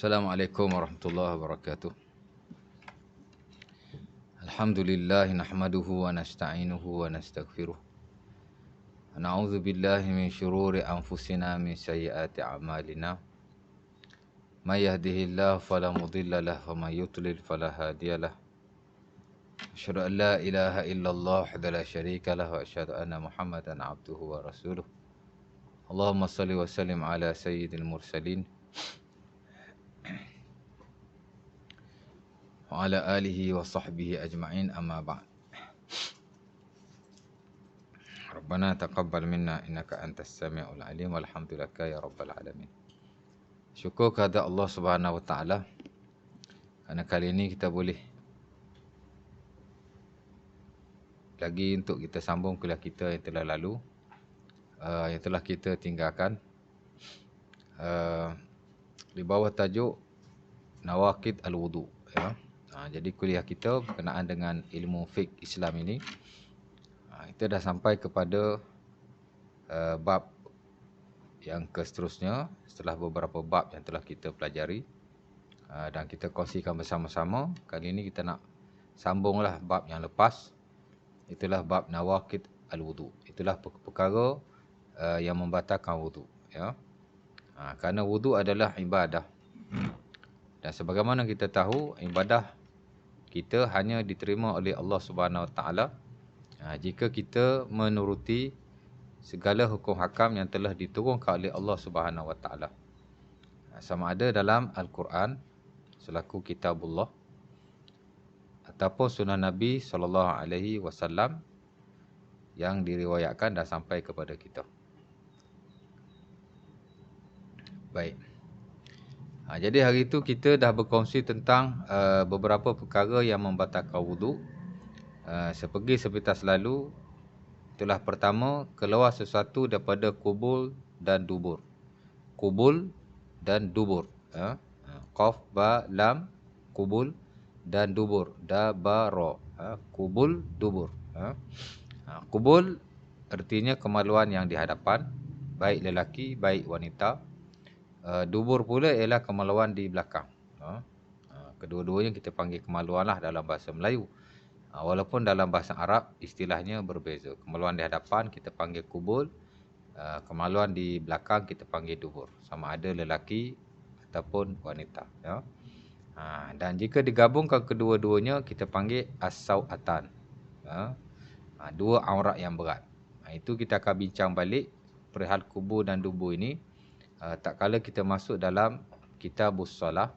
Assalamualaikum warahmatullahi wabarakatuh. Alhamdulillah nahmaduhu wa nasta'inuhu wa nastaghfiruh. Na'udzu billahi min syururi anfusina min sayyiati a'malina. May yahdihillahu fala mudilla lahu wa may yudlil fala hadiyalah. Asyhadu an la ilaha illallah wahdahu la syarika lahu wa asyhadu anna Muhammadan 'abduhu wa rasuluh. Allahumma shalli wa sallim ala sayyidil mursalin wa ala alihi wa sahbihi ajma'in, amma ba'd. Rabbana taqabbal minna innaka antas samiul alim, walhamdulillaka ya rabbal alamin. Syukur kepada Allah Subhanahu wa taala kerana kali ini kita boleh lagi untuk kita sambung kuliah kita yang telah lalu, yang telah kita tinggalkan, di bawah tajuk Nawaqid al-Wudu, ya. Jadi kuliah kita berkenaan dengan ilmu fiqh Islam ini, kita dah sampai kepada bab yang seterusnya setelah beberapa bab yang telah kita pelajari dan kita kongsikan bersama-sama. Kali ini kita nak sambunglah bab yang lepas. Itulah bab Nawaqid al-Wudu. Itulah perkara yang membatalkan wudu, ya. Kerana wudu adalah ibadah. Dan sebagaimana kita tahu, ibadah kita hanya diterima oleh Allah Subhanahu Wa Taala jika kita menuruti segala hukum hakam yang telah diturunkan oleh Allah Subhanahu Wa Taala, sama ada dalam Al-Quran selaku kitabullah ataupun sunnah Nabi SAW yang diriwayatkan dan sampai kepada kita. Baik. Jadi hari itu kita dah berkongsi tentang beberapa perkara yang membatalkan wudu. Seperti sepintas lalu, itulah pertama, keluar sesuatu daripada kubul dan dubur. Kubul dan dubur. Qaf, ba, lam, kubul dan dubur. Da, ba, ro. Kubul, dubur. Kubul artinya kemaluan yang di hadapan, baik lelaki, baik wanita. Dubur pula ialah kemaluan di belakang. Kedua-duanya kita panggil kemaluan lah dalam bahasa Melayu. Walaupun dalam bahasa Arab istilahnya berbeza. Kemaluan di hadapan kita panggil kubul, kemaluan di belakang kita panggil dubur. Sama ada lelaki ataupun wanita, ya. Dan jika digabungkan kedua-duanya kita panggil as-sawatan. Dua aurat yang berat. Itu kita akan bincang balik perihal kubul dan dubur ini. Tak kala kita masuk dalam kitabus salah,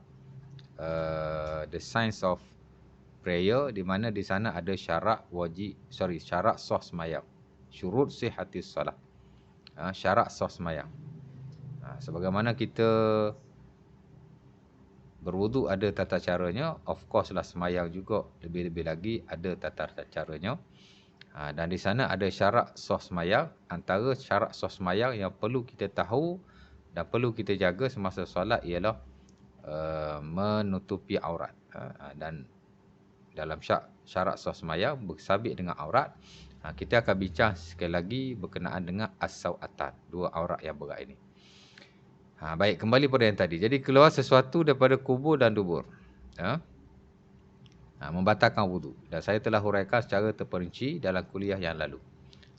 the science of prayer, di mana di sana ada syarat sah sembahyang, syurut sihhatis salah, syarat sah sembahyang. Sebagaimana kita berwudu ada tata caranya, of course lah sembahyang juga lebih-lebih lagi ada tata caranya. Dan di sana ada syarat sah sembahyang. Antara syarat sah sembahyang yang perlu kita tahu dan perlu kita jaga semasa solat ialah menutupi aurat. Dan dalam syarat sah sembahyang bersabit dengan aurat, kita akan bincang sekali lagi berkenaan dengan as-sawatan, dua aurat yang berat ini. Baik, kembali pada yang tadi. Jadi keluar sesuatu daripada kubur dan dubur, membatalkan wudu. Dan saya telah huraikan secara terperinci dalam kuliah yang lalu.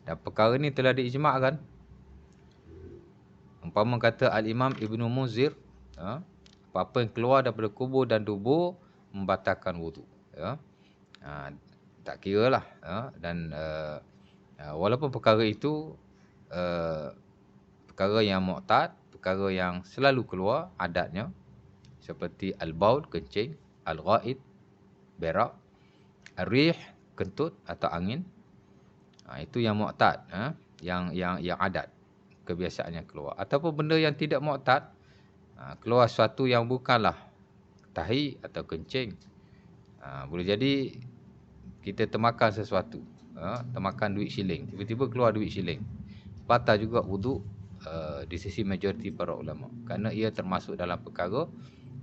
Dan perkara ini telah diijma'kan. Umpama kata Al-Imam Ibnu Munzir, apa-apa yang keluar daripada kubur dan dubur membatalkan wudu, ya. Tak kira lah, dan walaupun perkara itu perkara yang mu'tad, perkara yang selalu keluar adatnya, seperti al-baul, kencing, al-ghaid, berak, ar-rih, kentut atau angin. Itu yang mu'tad, yang adat, kebiasaannya keluar. Ataupun benda yang tidak mu'tad, keluar sesuatu yang bukanlah tahi atau kencing. Boleh jadi kita termakan sesuatu, termakan duit shilling, tiba-tiba keluar duit shilling, batal juga wudu di sisi majoriti para ulama, kerana ia termasuk dalam perkara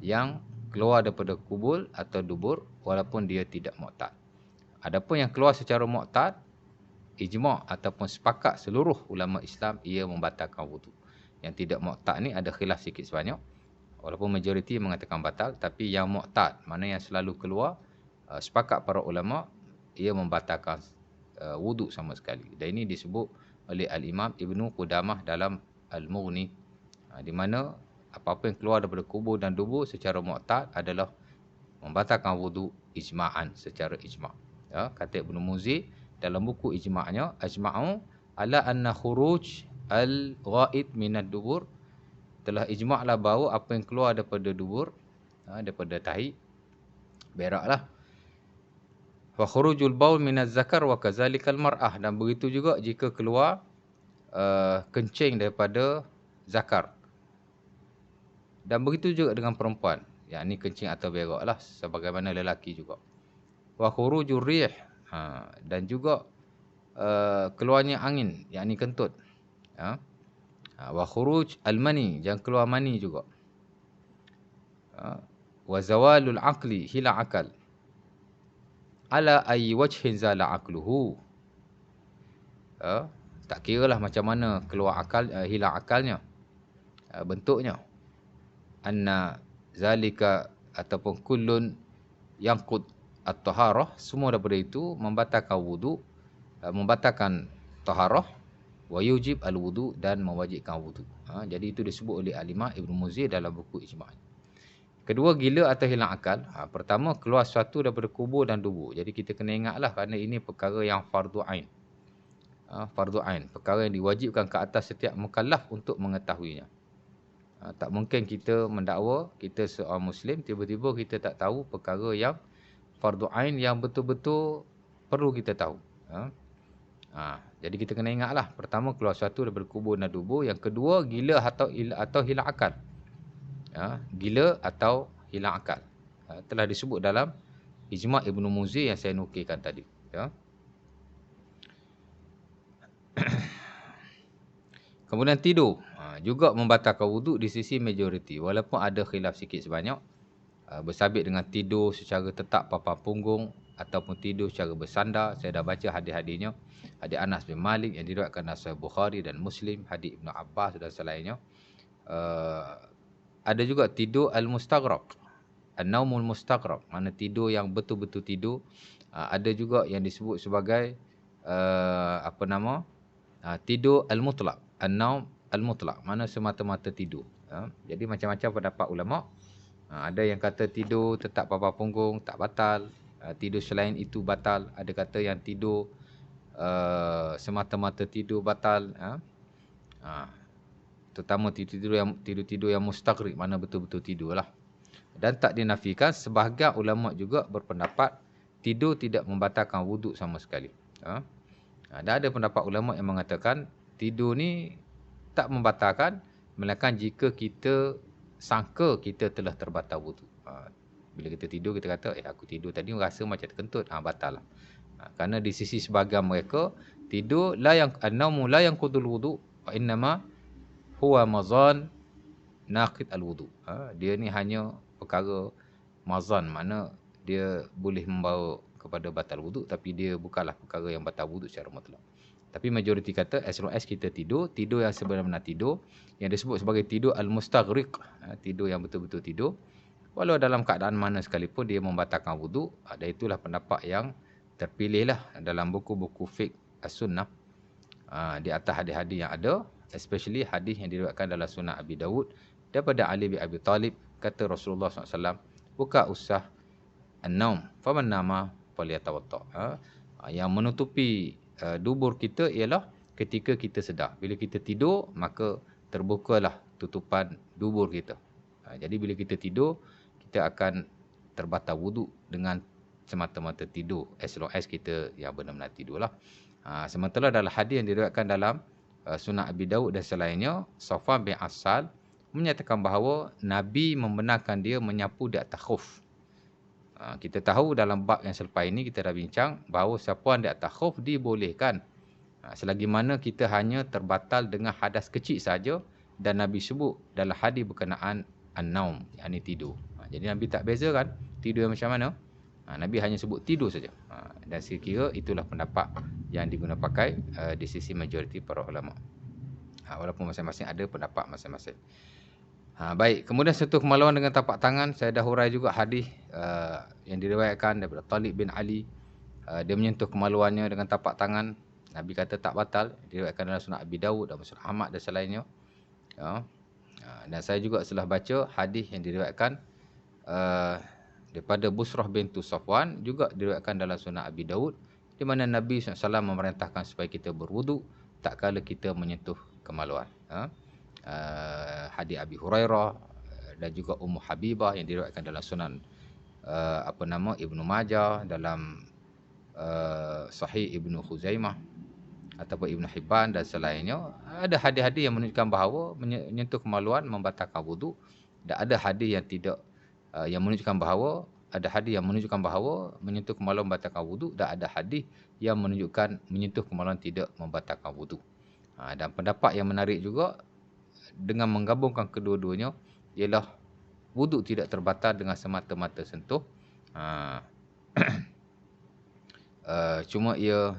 yang keluar daripada kubul atau dubur walaupun dia tidak mu'tad. Adapun yang keluar secara mu'tad, ijma' ataupun sepakat seluruh ulama Islam ia membatalkan wudu. Yang tidak mu'tad ni ada khilaf sikit sebanyak. Walaupun majoriti mengatakan batal, tapi yang mu'tad, mana yang selalu keluar, sepakat para ulama, ia membatalkan wuduk sama sekali. Dan ini disebut oleh Al-Imam Ibnu Qudamah dalam Al-Mughni, di mana apa-apa yang keluar daripada kubur dan dubur secara mu'tad adalah membatalkan wuduk ijma'an, secara ijma'. Ya, kata Ibnu Muzi dalam buku ijma'nya, ajma'u ala anna khuruj al-ghaid minad dubur, telah ijma'lah bahawa apa yang keluar daripada dubur, daripada tahi, beraklah, wa khurujul baul minaz zakar wa kazalikal mar'ah, dan begitu juga jika keluar kencing daripada zakar, dan begitu juga dengan perempuan, yakni kencing atau beraklah sebagaimana lelaki juga. Wa khurujur rih, dan juga keluarnya angin, yakni kentut. Wa khuruj al-mani, jangan keluar mani juga. Wa zawalul aqli, hilang akal. Ala ayyi wajhin zala aqluhu. Tak kira lah macam mana keluar akal, hilang akalnya, bentuknya. Anna zalika, ataupun kullun yangqud at-taharah, semua daripada itu membatalkan wuduk, membatalkan taharah, wa yujib al-wudu, dan mewajibkan wudu. Jadi itu disebut oleh Al-Imam Ibnu Muzi dalam buku Ijma'. Kedua, gila atau hilang akal. Pertama, keluar sesuatu daripada kubur dan dubur. Jadi kita kena ingatlah, kerana ini perkara yang fardu ain. Fardu ain, perkara yang diwajibkan ke atas setiap mukallaf untuk mengetahuinya. Tak mungkin kita mendakwa kita seorang Muslim, tiba-tiba kita tak tahu perkara yang fardu ain yang betul-betul perlu kita tahu. Jadi kita kena ingatlah, pertama keluar sesuatu daripada kubur dan dubur. Yang kedua, gila atau hilang akal. Gila atau hilang akal. Telah disebut dalam Ijma' Ibnu Muzi yang saya nukilkan tadi. Kemudian tidur, juga membatalkan wuduk di sisi majoriti, walaupun ada khilaf sikit sebanyak. Bersabit dengan tidur secara tetap papan punggung ataupun tidur secara bersandar. Saya dah baca hadis-hadisnya. Hadis Anas bin Malik yang diriwayatkan dalam Sahih Bukhari dan Muslim, hadis Ibnu Abbas dan selainnya. Ada juga tidur al-mustaghraq, an-naumul mustaghraq, mana tidur yang betul-betul tidur. Ada juga yang disebut sebagai tidur al-mutlaq, an-naum al-mutlaq, mana semata-mata tidur. Jadi macam-macam pendapat ulama. Ada yang kata tidur tetap papan punggung tak batal, tidur selain itu batal. Ada kata yang tidur semata-mata tidur batal. Terutama tidur yang mustaghrib, mana betul-betul tidurlah. Dan tak dinafikan, sebahagian ulama juga berpendapat tidur tidak membatalkan wuduk sama sekali. Dan ada pendapat ulama yang mengatakan tidur ni tak membatalkan, melainkan jika kita sangka kita telah terbatal wuduk. Bila kita tidur, kita kata, aku tidur tadi rasa macam terkentut, batal lah. Kerana di sisi sebahagian mereka, tidur an-naumu la yanqudul wudu, wa innama huwa mazan naqid al-wudu. Dia ni hanya perkara mazan, mana dia boleh membawa kepada batal wuduk, tapi dia bukanlah perkara yang batal wuduk secara mutlak. Tapi majoriti kata, as long as kita tidur yang sebenar-benar tidur, yang disebut sebagai tidur al-mustaghriq, tidur yang betul-betul tidur, walau dalam keadaan mana sekalipun dia membatalkan wuduk. Dan itulah pendapat yang terpilihlah dalam buku-buku fiqh as-sunnah, di atas hadis-hadis yang ada, especially hadis yang diriwayatkan dalam Sunan Abi Dawud daripada Ali bin Abi Talib. Kata Rasulullah SAW, buka usah an-naum faman nama falyatawadda. Yang menutupi dubur kita ialah ketika kita sedar. Bila kita tidur, maka terbukalah tutupan dubur kita. Jadi bila kita tidur, kita akan terbatal wuduk dengan semata-mata tidur, as long as kita yang benar-benar tidurlah. Sementara dalam hadis yang diriwayatkan dalam Sunan Abi Dawud dan selainnya, Safwan bin Asal menyatakan bahawa Nabi membenarkan dia menyapu di atas khuf. Kita tahu dalam bab yang selepas ini kita dah bincang bahawa sapuan di atas khuf dibolehkan, selagi mana kita hanya terbatal dengan hadas kecil saja, dan Nabi sebut dalam hadis berkenaan an-naum, yakni tidur. Jadi Nabi tak bezakan tidur yang macam mana. Nabi hanya sebut tidur saja. Dan saya kira itulah pendapat yang digunakan pakai di sisi majoriti para ulama. Walaupun masing-masing ada pendapat masing-masing. Baik, kemudian sentuh kemaluan dengan tapak tangan, saya dah hurai juga hadis yang diriwayatkan daripada Talib bin Ali. Dia menyentuh kemaluannya dengan tapak tangan. Nabi kata tak batal. Diriwayatkan dalam Sunan Abi Dawud dan Musnad Ahmad dan selainnya. Ya. Dan saya juga telah baca hadis yang diriwayatkan daripada Busrah bintu Safwan, juga diriwayatkan dalam Sunan Abi Dawud, di mana Nabi SAW memerintahkan supaya kita berwuduk tak kala kita menyentuh kemaluan. Hadis Abi Hurairah dan juga Ummu Habibah yang diriwayatkan dalam Sunan Ibnu Majah, dalam Sahih Ibnu Khuzaimah ataupun Ibnu Hibban dan selainnya. Ada hadis-hadis yang menunjukkan bahawa menyentuh kemaluan membatalkan wuduk, dan ada hadis yang tidak yang menunjukkan bahawa menyentuh kemaluan membatalkan wuduk, dan ada hadis yang menunjukkan menyentuh kemaluan tidak membatalkan wuduk. Dan pendapat yang menarik juga dengan menggabungkan kedua-duanya ialah wuduk tidak terbatal dengan semata-mata sentuh. Cuma ia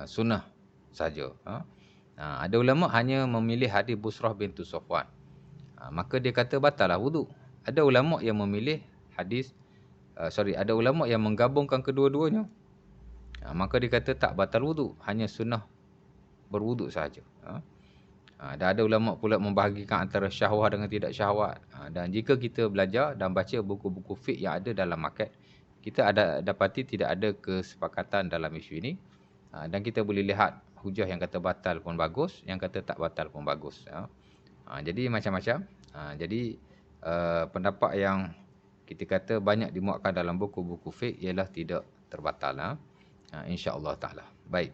sunnah saja. Ada ulama hanya memilih hadis Busrah bintu Safwan. Maka dia kata batal lah wuduk. Ada ulama yang memilih hadis ada ulama yang menggabungkan kedua-duanya. Maka dia kata tak batal wuduk, hanya sunnah berwuduk sahaja. Dan ada ulama pula membahagikan antara syahwat dengan tidak syahwat. Dan jika kita belajar dan baca buku-buku fiqh yang ada dalam market, kita dapati tidak ada kesepakatan dalam isu ini. Dan kita boleh lihat hujah yang kata batal pun bagus, yang kata tak batal pun bagus. Jadi macam-macam. Jadi pendapat yang kita kata banyak dimuatkan dalam buku-buku fiqh ialah tidak terbatal. InsyaAllah ta'ala. Baik.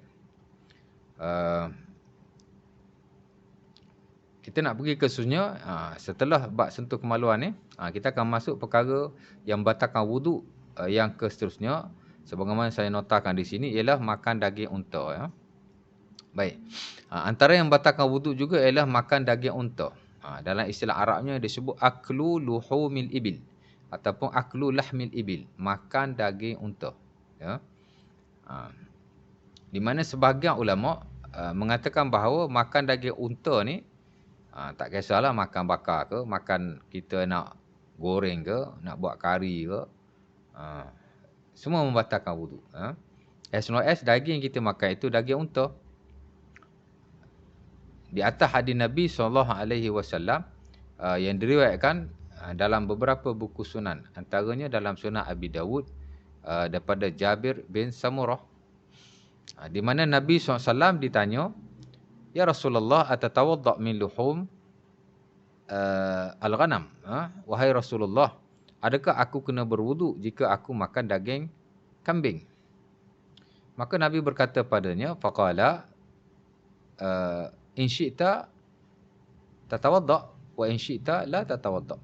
Kita nak pergi ke khususnya, setelah bab sentuh kemaluan ni, kita akan masuk perkara yang batalkan wuduk yang ke seterusnya. Sebagaimana saya notakan di sini ialah makan daging unta. Ya. Baik. Antara yang batalkan wuduk juga ialah makan daging unta. Dalam istilah Arabnya disebut aklu luhumil ibil ataupun aklu lahmil ibil, makan daging unta. Ya. Di mana sebahagian ulama mengatakan bahawa makan daging unta ni tak kisahlah makan bakar ke, makan kita nak goreng ke, nak buat kari ke, semua membatalkan wuduk. As long as daging kita makan itu daging unta. Di atas hadis Nabi SAW yang diriwayatkan dalam beberapa buku sunan, antaranya dalam Sunan Abi Dawud daripada Jabir bin Samurah, di mana Nabi SAW ditanya, "Ya Rasulullah, atatawadda' min luhum al-ghanam?" Wahai Rasulullah, adakah aku kena berwuduk jika aku makan daging kambing? Maka Nabi berkata padanya, faqala in syi'ta tatawadda' wa in syi'ta la tatawadda'.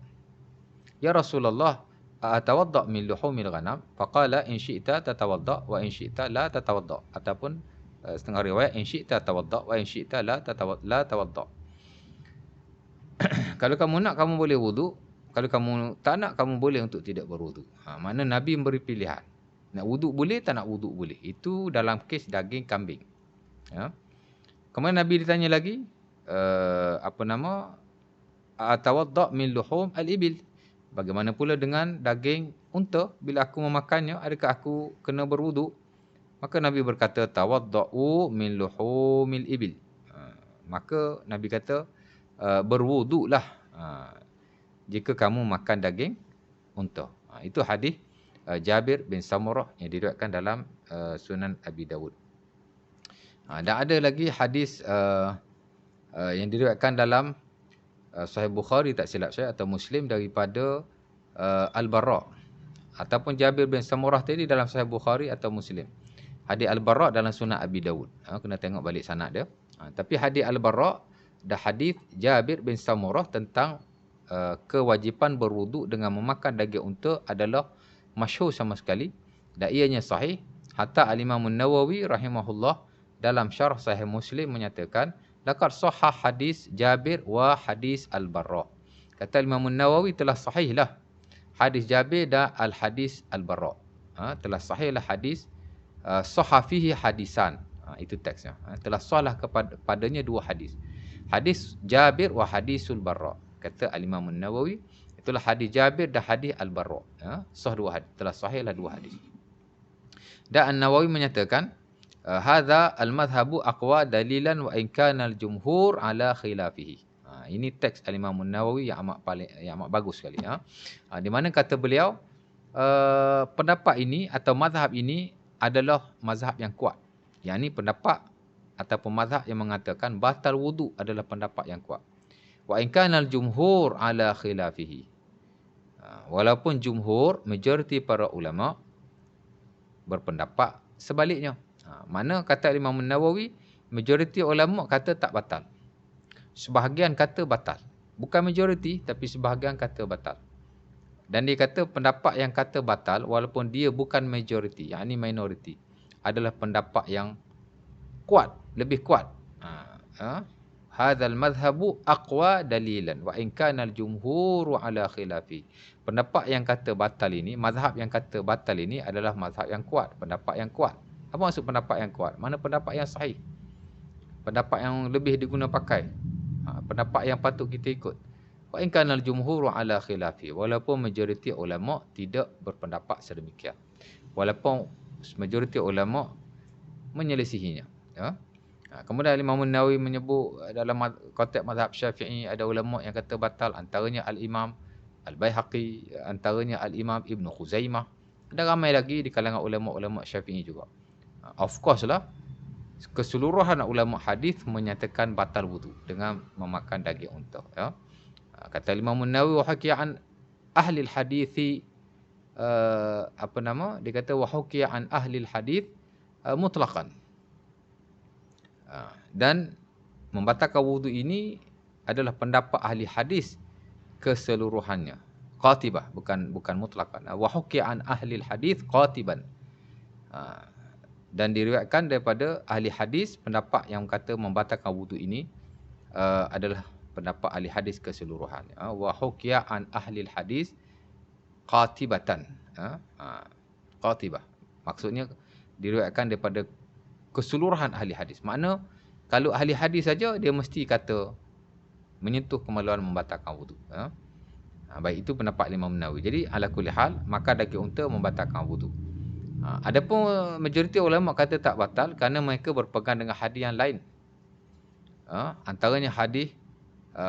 Ya Rasulullah, atawadda' min luhumil ghanam? Faqala in syi'ta tatawadda' wa in syi'ta la tatawadda'. Ataupun setengah riwayat in syi'ta tawadda' wa in syi'ta la tawadda'. Kalau kamu nak, kamu boleh wuduk. Kalau kamu tak nak, kamu boleh untuk tidak berwuduk. Mana Nabi memberi pilihan. Nak wuduk boleh, tak nak wuduk boleh. Itu dalam kes daging kambing. Ya. Kemudian Nabi ditanya lagi, atawadda' min luhum al-ibil? Bagaimana pula dengan daging unta? Bila aku memakannya, adakah aku kena berwuduk? Maka Nabi berkata, tawadda'u min luhumil ibil. Maka Nabi kata, berwuduklah jika kamu makan daging unta. Itu hadis Jabir bin Samurah yang diriwayatkan dalam Sunan Abi Dawud. Dan ada lagi hadis yang diriwayatkan dalam Sahih Bukhari, tak silap saya, atau Muslim, daripada Al-Bara' ataupun Jabir bin Samurah tadi dalam Sahih Bukhari atau Muslim. Hadis Al-Bara' dalam Sunan Abi Dawud. Kena tengok balik sanad dia. Tapi hadis Al-Bara' dan hadis Jabir bin Samurah tentang kewajipan berwuduk dengan memakan daging unta adalah masyhur sama sekali, dan ianya sahih. Hatta Al-Imam Nawawi rahimahullah dalam syarah Sahih Muslim menyatakan, laqad sahah hadis Jabir wa hadis Al-Bara'. Kata Imam Nawawi, telah sahihlah hadis Jabir dan al-hadis Al-Bara'. Telah sahihlah hadis, sahah fihi hadisan. Itu teksnya. Telah sahlah kepadanya dua hadis. Hadis Jabir wa hadisul Bara'. kata Al-Imam An-Nawawi. Itulah hadis Jabir dan hadis Al-Bara'. Sah dua hadis, telah sahihlah dua hadis. Dan An-Nawawi menyatakan, hadza al-madhhabu aqwa dalilan wa in kana al-jumhur ala khilafihi. Ini teks Al-Imam An-Nawawi yang amat bagus sekali. Di mana kata beliau, pendapat ini atau mazhab ini adalah mazhab yang kuat. Yang ini pendapat ataupun mazhab yang mengatakan batal wudu adalah pendapat yang kuat. Wa in kana al-jumhur ala khilafihi. Walaupun jumhur, majoriti para ulama berpendapat sebaliknya. Mana kata Imam Nawawi, majoriti ulama kata tak batal. Sebahagian kata batal. Bukan majoriti, tapi sebahagian kata batal. Dan dia kata pendapat yang kata batal, walaupun dia bukan majoriti, yang ini minoriti, adalah pendapat yang kuat, lebih kuat. Hadzal madhhabu aqwa dalilan wa in kana al-jumhur ala khilafi. Pendapat yang kata batal ini, mazhab yang kata batal ini adalah mazhab yang kuat, pendapat yang kuat. Apa maksud pendapat yang kuat? Mana pendapat yang sahih? Pendapat yang lebih diguna pakai. Pendapat yang patut kita ikut. Wa in kana al-jumhur ala khilafi. Walaupun majoriti ulama tidak berpendapat sedemikian. Walaupun majoriti ulama menyelisihinya. Kemudian Imam Nawawi menyebut dalam konteks mazhab Syafi'i ada ulama yang kata batal, antaranya Al-Imam Al-Baihaqi, antaranya Al-Imam Ibn Khuzaimah. Ada ramai lagi di kalangan ulama-ulama Syafi'i juga. Of course lah, keseluruhan ulama hadis menyatakan batal wudu dengan memakan daging unta. Kata Imam Nawawi, wa hakiya an ahli al-hadits, dia kata wa hakiya an ahli al-hadits mutlaqan. Dan membatalkan wudu ini adalah pendapat ahli hadis keseluruhannya. Qatibah, bukan mutlaqan. Wa hukiya an ahli hadis qatiban. Dan diriwayatkan daripada ahli hadis pendapat yang kata membatalkan wudu ini adalah pendapat ahli hadis keseluruhannya. Wa hukiya an ahli hadis qatibatan. Qatibah. Maksudnya diriwayatkan daripada keseluruhan ahli hadis. Makna kalau ahli hadis saja dia mesti kata menyentuh kemaluan membatalkan wudu. Baik, itu pendapat Imam Nawawi. Jadi ala kulli hal, maka daging unta membatalkan wudu. Adapun majoriti ulama kata tak batal kerana mereka berpegang dengan hadis yang lain. Antaranya hadis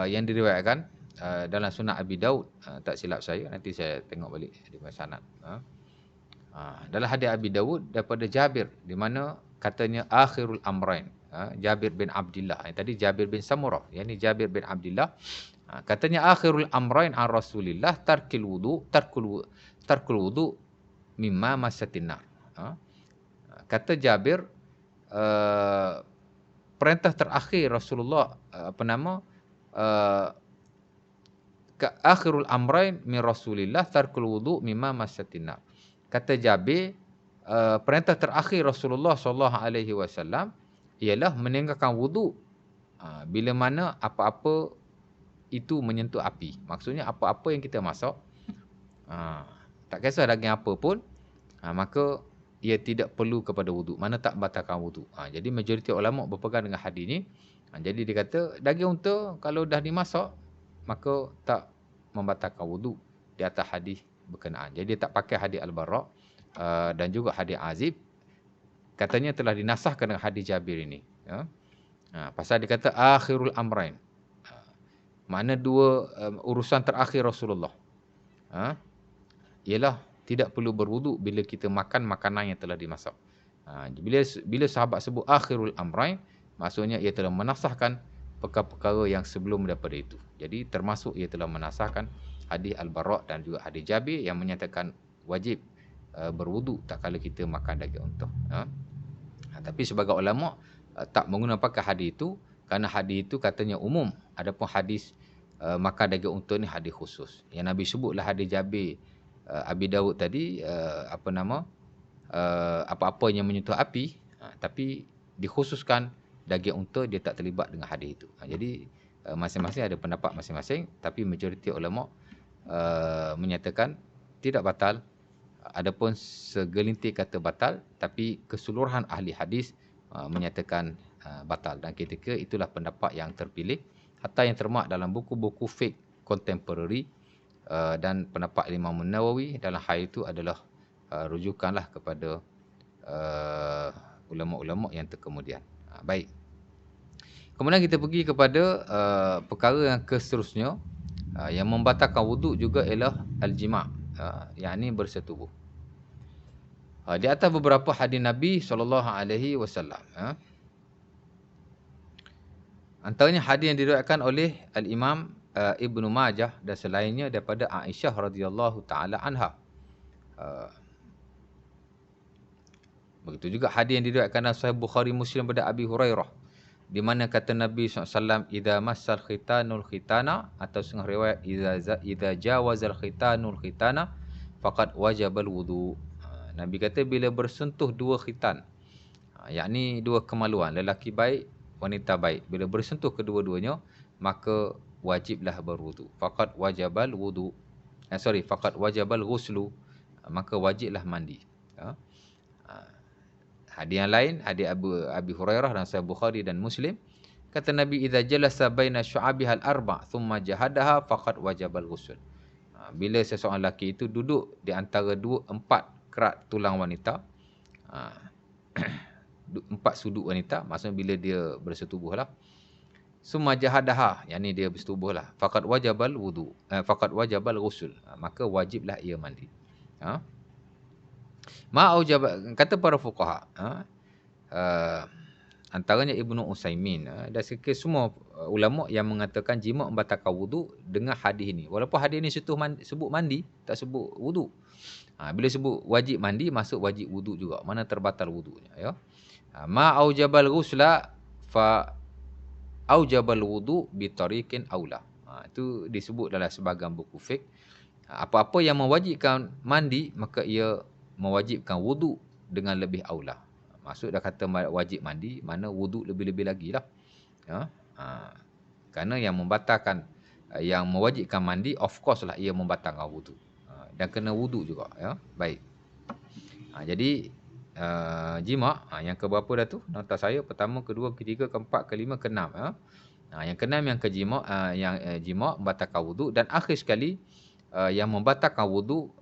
yang diriwayatkan dalam Sunan Abi Daud, tak silap saya, nanti saya tengok balik di sanad. Dalam hadis Abi Daud daripada Jabir, di mana katanya akhirul amrain, Jabir bin Abdullah. Tadi Jabir bin Samurah, yang ini Jabir bin Abdullah. Katanya akhirul amrain an Rasulillah tarkul wudu mimma masatin nar. Kata Jabir, perintah terakhir Rasulullah akhirul amrain min Rasulillah tarkul wudu mimma masatin nar. Kata Jabir, perintah terakhir Rasulullah SAW ialah meninggalkan wudu bila mana apa-apa itu menyentuh api. Maksudnya apa-apa yang kita masak, tak kisah daging apa pun, maka ia tidak perlu kepada wudu. Mana tak batalkan wudu. Jadi majoriti ulama berpegang dengan hadis ini. Jadi dia kata daging unta kalau dah dimasak, maka tak membatalkan wudu di atas hadis berkenaan. Jadi dia tak pakai hadis Al-Bara' dan juga hadis Azib. Katanya telah dinasahkan dengan hadis Jabir ini. Pasal dia kata akhirul amrain. Mana dua urusan terakhir Rasulullah. Ialah tidak perlu berwuduk bila kita makan makanan yang telah dimasak. Bila sahabat sebut akhirul amrain, maksudnya ia telah menasahkan perkara-perkara yang sebelum daripada itu. Jadi termasuk ia telah menasahkan hadis Al-Bara' dan juga hadis Jabir yang menyatakan wajib berwuduk tak kala kita makan daging unta. Tapi sebagai ulama tak menggunakan hadis itu kerana hadis itu katanya umum. Adapun hadis makan daging unta ni hadis khusus. Yang Nabi sebutlah hadis Jabir Abi Dawud tadi, apa-apa yang menyentuh api, tapi dikhususkan daging unta dia tak terlibat dengan hadis itu. Jadi masing-masing ada pendapat masing-masing, tapi majoriti ulama menyatakan tidak batal. Adapun segelintir kata batal, tapi keseluruhan ahli hadis menyatakan batal. Dan ketika itulah pendapat yang terpilih, hatta yang termak dalam buku-buku fiqh contemporary, dan pendapat Imam Nawawi dalam hal itu adalah rujukanlah kepada ulama-ulama yang terkemudian. Baik. Kemudian kita pergi kepada perkara yang seterusnya, yang membatalkan wuduk juga ialah al-jima', yakni bersetubuh. Di atas beberapa hadis Nabi SAW. Antaranya hadis yang diriwayatkan oleh Al-Imam Ibnu Majah dan selainnya daripada Aisyah radhiyallahu taala anha. Begitu juga hadis yang diriwayatkan dalam Sahih Bukhari Muslim daripada Abi Hurairah, di mana kata Nabi SAW, idza massal khitanul khitana, atau setengah riwayat idza jawazal khitanul khitana faqad wajabal wudu. Nabi kata bila bersentuh dua khitan, yakni dua kemaluan, lelaki baik, wanita baik, bila bersentuh kedua-duanya maka wajiblah berwudu. Faqad wajabal wudu. Faqad wajabal ghuslu, maka wajiblah mandi. Hadis yang lain, hadis Abi Hurairah dan Sahih Bukhari dan Muslim, kata Nabi, idza jalasa baina syu'abihal arba' thumma jahadaha faqad wajabal ghusl. Bila seseorang lelaki itu duduk di antara 4 kerat tulang wanita, 4 sudut wanita, maksudnya bila dia bersetubuhlah, summa jahadaha, yakni dia bersetubuhlah, faqad wajabal wudu, faqad wajabal ghusl, maka wajiblah ia mandi. Kata para fuqaha, antaranya Ibnu Utsaimin dan semua ulama yang mengatakan jima' membatalkan wudu dengan hadis ini. Walaupun hadis ini sebut mandi, tak sebut wudu. Bila sebut wajib mandi, masuk wajib wudu juga. Mana terbatal wudunya, ya. Ma aujabal ghusla fa aujabal wudu bi tariqin aula. Itu disebut dalam sebahagian buku fiqh. Apa-apa yang mewajibkan mandi, maka ia mewajibkan wudu dengan lebih aula. Maksud dah kata wajib mandi, mana wudu lebih-lebih lagi lah. Kerana yang membatalkan, yang mewajibkan mandi, of course lah ia membatalkan wudu. Dan kena wudu juga, ya. Baik. Jadi jima' yang keberapa dah tu? Nota saya pertama, kedua, ketiga, keempat, kelima, keenam. Yang keenam yang jima' membatalkan wudu, dan akhir sekali yang membatalkan wudu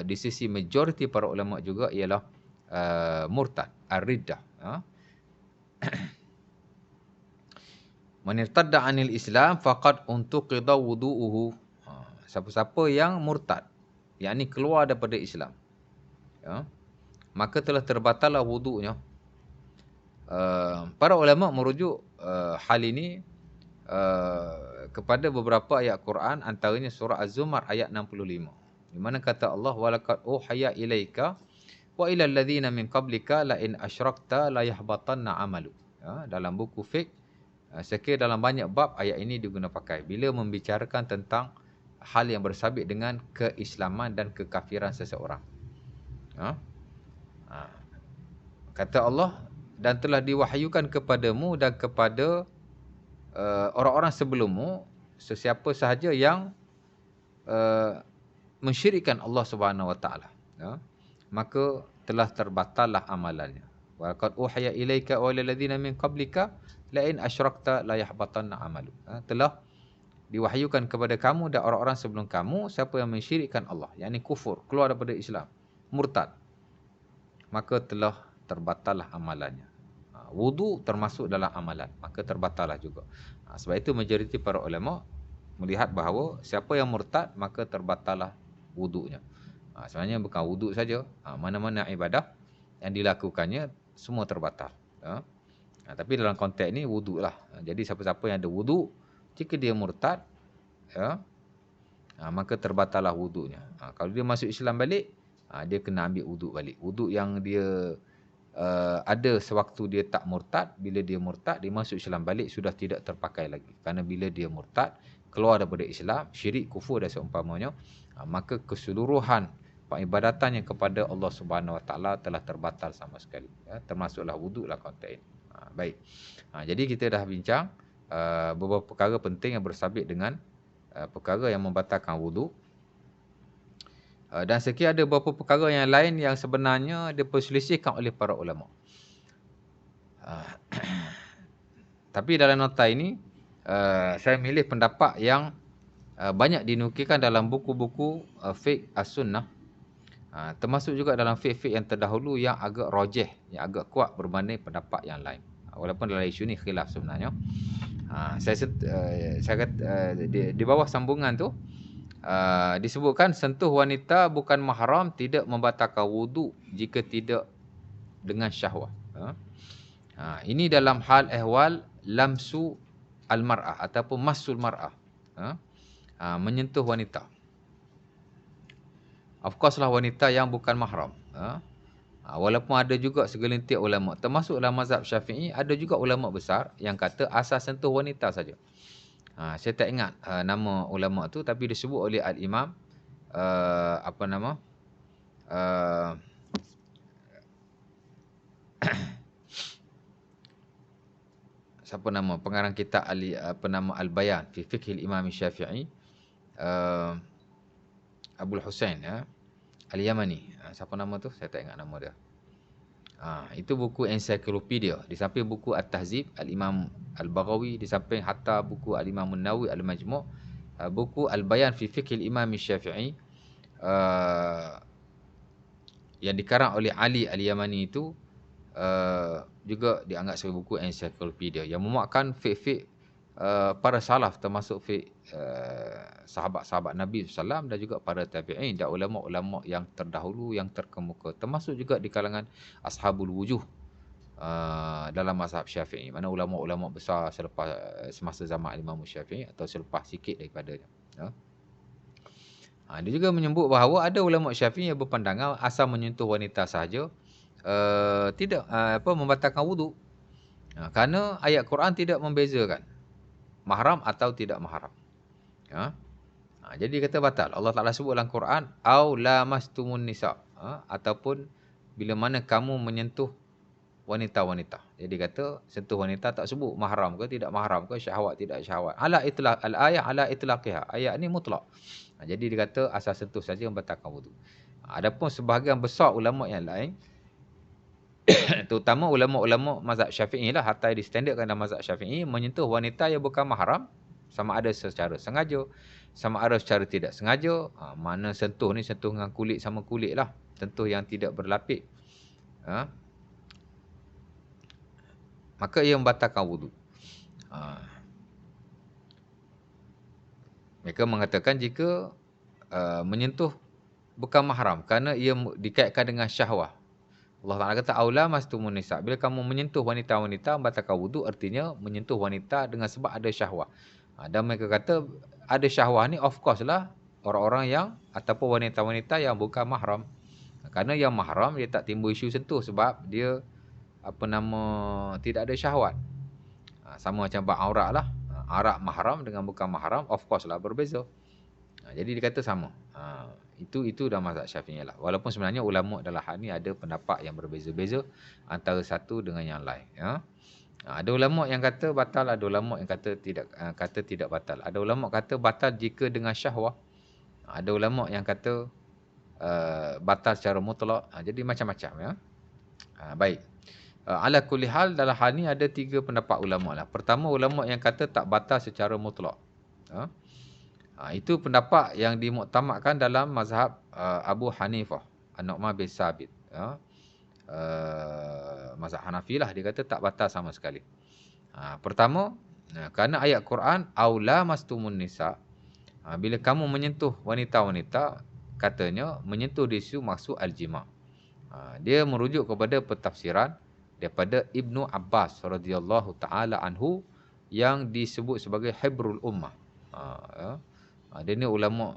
di sisi majoriti para ulama juga ialah murtad, ar-riddah. Man irtadda 'anil Islam faqad untuqida wudu'uhu. Siapa-siapa yang murtad, yakni keluar daripada Islam, maka telah terbatallah wudu'nya. Para ulama merujuk hal ini kepada beberapa ayat Quran, antaranya surah Az-Zumar ayat 65, di mana kata Allah, walaqad uhaya ilaika wa ilal ladzina min qablika la in asyrakta la yahbatanna 'amalu. Dalam buku fiqh, sekiranya dalam banyak bab ayat ini diguna pakai bila membicarakan tentang hal yang bersabit dengan keislaman dan kekafiran seseorang. Kata Allah, dan telah diwahyukan kepadamu dan kepada orang-orang sebelummu, sesiapa sahaja yang mensyirikkan Allah Subhanahu Wa Taala, maka telah terbatallah amalannya. Wa qad uhya ilaika wa ilal ladzina min qablika la in asyrakta la yahbatanna amalu. Telah diwahyukan kepada kamu dan orang-orang sebelum kamu, siapa yang mensyirikkan Allah, yakni kufur, keluar daripada Islam, murtad, maka telah terbatallah amalannya. Wudu termasuk dalam amalan, maka terbatallah juga. Sebab itu majoriti para ulama melihat bahawa siapa yang murtad, maka terbatallah wudunya. Sebenarnya bukan wudu saja, mana-mana ibadah yang dilakukannya semua terbatal. Tapi dalam konteks ini wudu lah. Jadi siapa-siapa yang ada wudu, jika dia murtad, maka terbatallah wudunya. Kalau dia masuk Islam balik, dia kena ambil wudu balik. Wudu yang dia ada sewaktu dia tak murtad, bila dia murtad, dia masuk Islam balik, sudah tidak terpakai lagi. Kerana bila dia murtad, keluar daripada Islam, syirik, kufur dan seumpamanya, maka keseluruhan peribadatannya kepada Allah Subhanahu Wa Taala telah terbatal sama sekali. Termasuklah wudu lah konteks ini. Baik. Jadi kita dah bincang beberapa perkara penting yang bersabit dengan perkara yang membatalkan wudu. Dan sekiranya ada beberapa perkara yang lain yang sebenarnya diperselisihkan oleh para ulama. Tapi dalam nota ini, saya milih pendapat yang banyak dinukilkan dalam buku-buku fiqh as-sunnah, termasuk juga dalam fiqh-fiqh yang terdahulu yang agak rajih, yang agak kuat berbanding pendapat yang lain. Walaupun dalam isu ni khilaf sebenarnya. Saya kata di bawah sambungan tu disebutkan sentuh wanita bukan mahram tidak membatalkan wudu jika tidak dengan syahwat. Ini dalam hal ehwal lamsu al-mar'ah ataupun masul mar'ah. Menyentuh wanita. Of course lah wanita yang bukan mahram. Walaupun ada juga segelintir ulama, termasuk dalam mazhab Syafi'i, ada juga ulama besar yang kata asal sentuh wanita saja. Saya tak ingat nama ulama tu, tapi disebut oleh al-Imam siapa nama pengarang kitab Al-Bayan fi Fiqh al-Imam Syafi'i, Abul Husain Al-Yamani. Siapa nama tu? Saya tak ingat nama dia. Itu buku ensiklopedia. Di samping buku At-Tahzib Al-Imam Al-Baghawi, di samping hatta buku Al-Imam An-Nawawi Al-Majmu', buku Al-Bayan fi Fiqh al-Imam Syafi'i yang dikarang oleh Ali Al-Yamani itu juga dianggap sebagai buku ensiklopedia yang memuatkan fiqh-fiqh para salaf, termasuk fiqh sahabat-sahabat Nabi SAW dan juga para tabi'in dan ulama-ulama yang terdahulu yang terkemuka, termasuk juga di kalangan ashabul wujuh dalam mazhab Syafi'i, mana ulama-ulama besar semasa zaman Imam Syafi'i atau selepas sikit daripadanya. Dia juga menyebut bahawa ada ulama Syafi'i yang berpandangan asal menyentuh wanita sahaja tidak membatalkan wudu. Kerana ayat Quran tidak membezakan mahram atau tidak mahram. Jadi kata batal. Allah Ta'ala sebut dalam Quran, au lamastumun nisa, ataupun bila mana kamu menyentuh wanita-wanita. Jadi kata sentuh wanita tak sebut mahram ke tidak mahram ke, syahwat tidak syahwat. Ala itlaq al-ayah ala itlaqiha. Ayat ni mutlak. Jadi dia kata asal sentuh saja membatalkan wudu. Adapun sebahagian besar ulama yang lain, terutama ulama-ulama mazhab Syafi'i lah, hatta distandarkan dalam mazhab Syafi'i, menyentuh wanita yang bukan mahram, sama ada secara sengaja, sama ada secara tidak sengaja. Mana sentuh ni sentuh dengan kulit sama kulit lah, sentuh yang tidak berlapik, maka ia membatalkan wudu. Mereka mengatakan jika menyentuh bukan mahram kerana ia dikaitkan dengan syahwat, Allah Ta'ala kata aula mastumun nisa, bila kamu menyentuh wanita-wanita membatalkan wudu, artinya menyentuh wanita dengan sebab ada syahwat. Dan mereka kata ada syahwat ni of course lah orang-orang yang ataupun wanita-wanita yang bukan mahram. Kerana yang mahram dia tak timbul isu sentuh sebab dia tidak ada syahwat. Sama macam bab aurat lah. Aurat mahram dengan bukan mahram of course lah berbeza. Jadi dia kata sama. Itu dalam mazhab Syafi'i lah. Walaupun sebenarnya ulama dalam hal ni ada pendapat yang berbeza-beza antara satu dengan yang lain. Ada ulama yang kata batal, ada ulama yang kata tidak batal. Ada ulama kata batal jika dengan syahwat. Ada ulama yang kata batal secara mutlak. Jadi macam-macam. Baik. Ala kulli hal, dalam hal ni ada 3 pendapat ulama lah. Pertama, ulama yang kata tak batal secara mutlak. Itu pendapat yang dimuktamadkan dalam mazhab Abu Hanifah, An-Nu'man bin Sabit. Mazhab Hanafi lah, dia kata tak batal sama sekali. Pertama, kerana ayat Quran aula mastumun nisa, bila kamu menyentuh wanita-wanita, katanya menyentuh di situ maksud al-jima'. Dia merujuk kepada pentafsiran daripada Ibnu Abbas radhiyallahu taala anhu yang disebut sebagai hibrul ummah. Dia ni ulama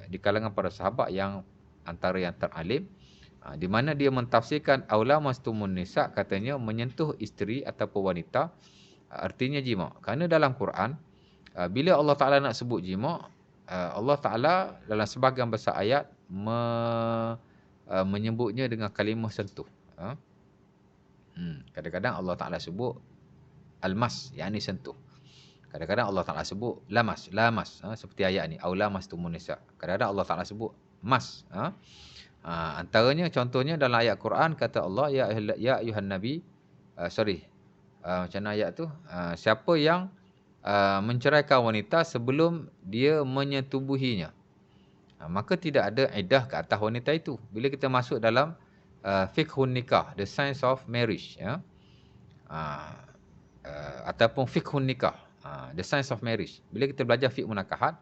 di kalangan para sahabat yang antara yang teralim, di mana dia mentafsirkan aula mastumun nisa, katanya menyentuh isteri ataupun wanita, artinya jima'. Kerana dalam Quran bila Allah Ta'ala nak sebut jima', Allah Ta'ala dalam sebahagian besar ayat menyebutnya dengan kalimah sentuh. Kadang-kadang Allah Ta'ala sebut al-mas, yakni sentuh. Kadang-kadang Allah Ta'ala sebut lamas, seperti ayat ni, au lamastumun nisa. Kadang-kadang Allah Ta'ala sebut mas. Antaranya contohnya dalam ayat Quran kata Allah, ya ayuhan nabi, macam mana ayat tu? Siapa yang menceraikan wanita sebelum dia menyetubuhinya, maka tidak ada iddah ke atas wanita itu. Bila kita masuk dalam fiqhun nikah, the science of marriage, ya, ataupun fiqhun nikah, the science of marriage. Bila kita belajar fiqh munakahat,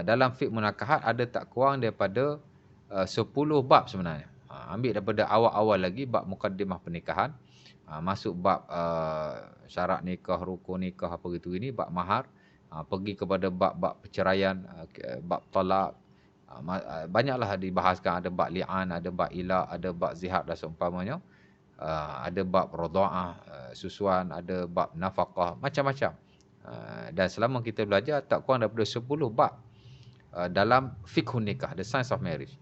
dalam fiqh munakahat ada tak kurang daripada 10 bab sebenarnya. Ambil daripada awal-awal lagi, bab mukaddimah pernikahan, masuk bab syarat nikah, rukun nikah, apa gitu ini, bab mahar, pergi kepada bab-bab perceraian, bab talak, banyaklah dibahaskan. Ada bab li'an, ada bab ilak, ada bab zihar dan seumpamanya, ada bab radha'ah, susuan, ada bab nafaqah, macam-macam. Dan selama kita belajar tak kurang daripada 10 bab dalam fiqhun nikah, the science of marriage.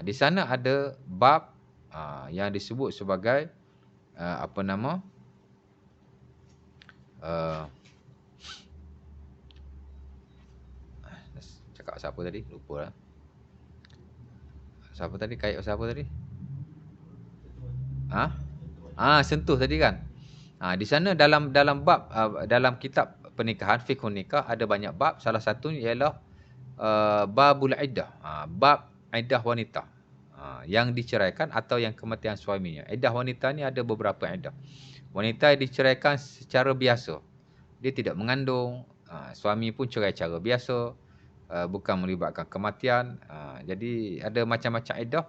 Di sana ada bab yang disebut sebagai apa nama, cakap siapa tadi, lupa lah. Siapa tadi, kait siapa tadi? Sentuh tadi kan. Di sana dalam bab dalam kitab pernikahan, fiqhun nikah, ada banyak bab. Salah satunya ialah babul iddah, bab iddah wanita yang diceraikan atau yang kematian suaminya. Iddah wanita ni ada beberapa iddah. Wanita yang diceraikan secara biasa, dia tidak mengandung, suami pun cerai cara biasa, bukan melibatkan kematian. Jadi ada macam-macam iddah.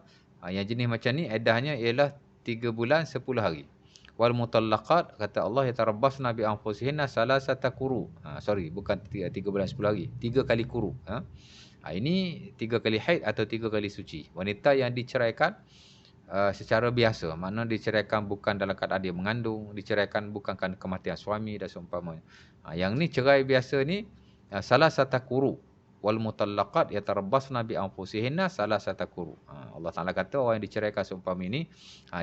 Yang jenis macam ni iddahnya ialah 3 bulan 10 hari. Wal mutallaqat, kata Allah, yatarabbasna bi anfusihinna salasata quru. Bukan 3 bulan 10 hari, 3 kali quru. Ini 3 kali haid atau 3 kali suci. Wanita yang diceraikan secara biasa, makna diceraikan bukan dalam keadaan dia mengandung, diceraikan bukan kerana kematian suami dan seumpamanya. Yang ni cerai biasa ni salasata quru. Wal mutallaqat yatarabbasna bi anfusihinna salasata quru. Allah Taala kata orang yang diceraikan seumpama ini,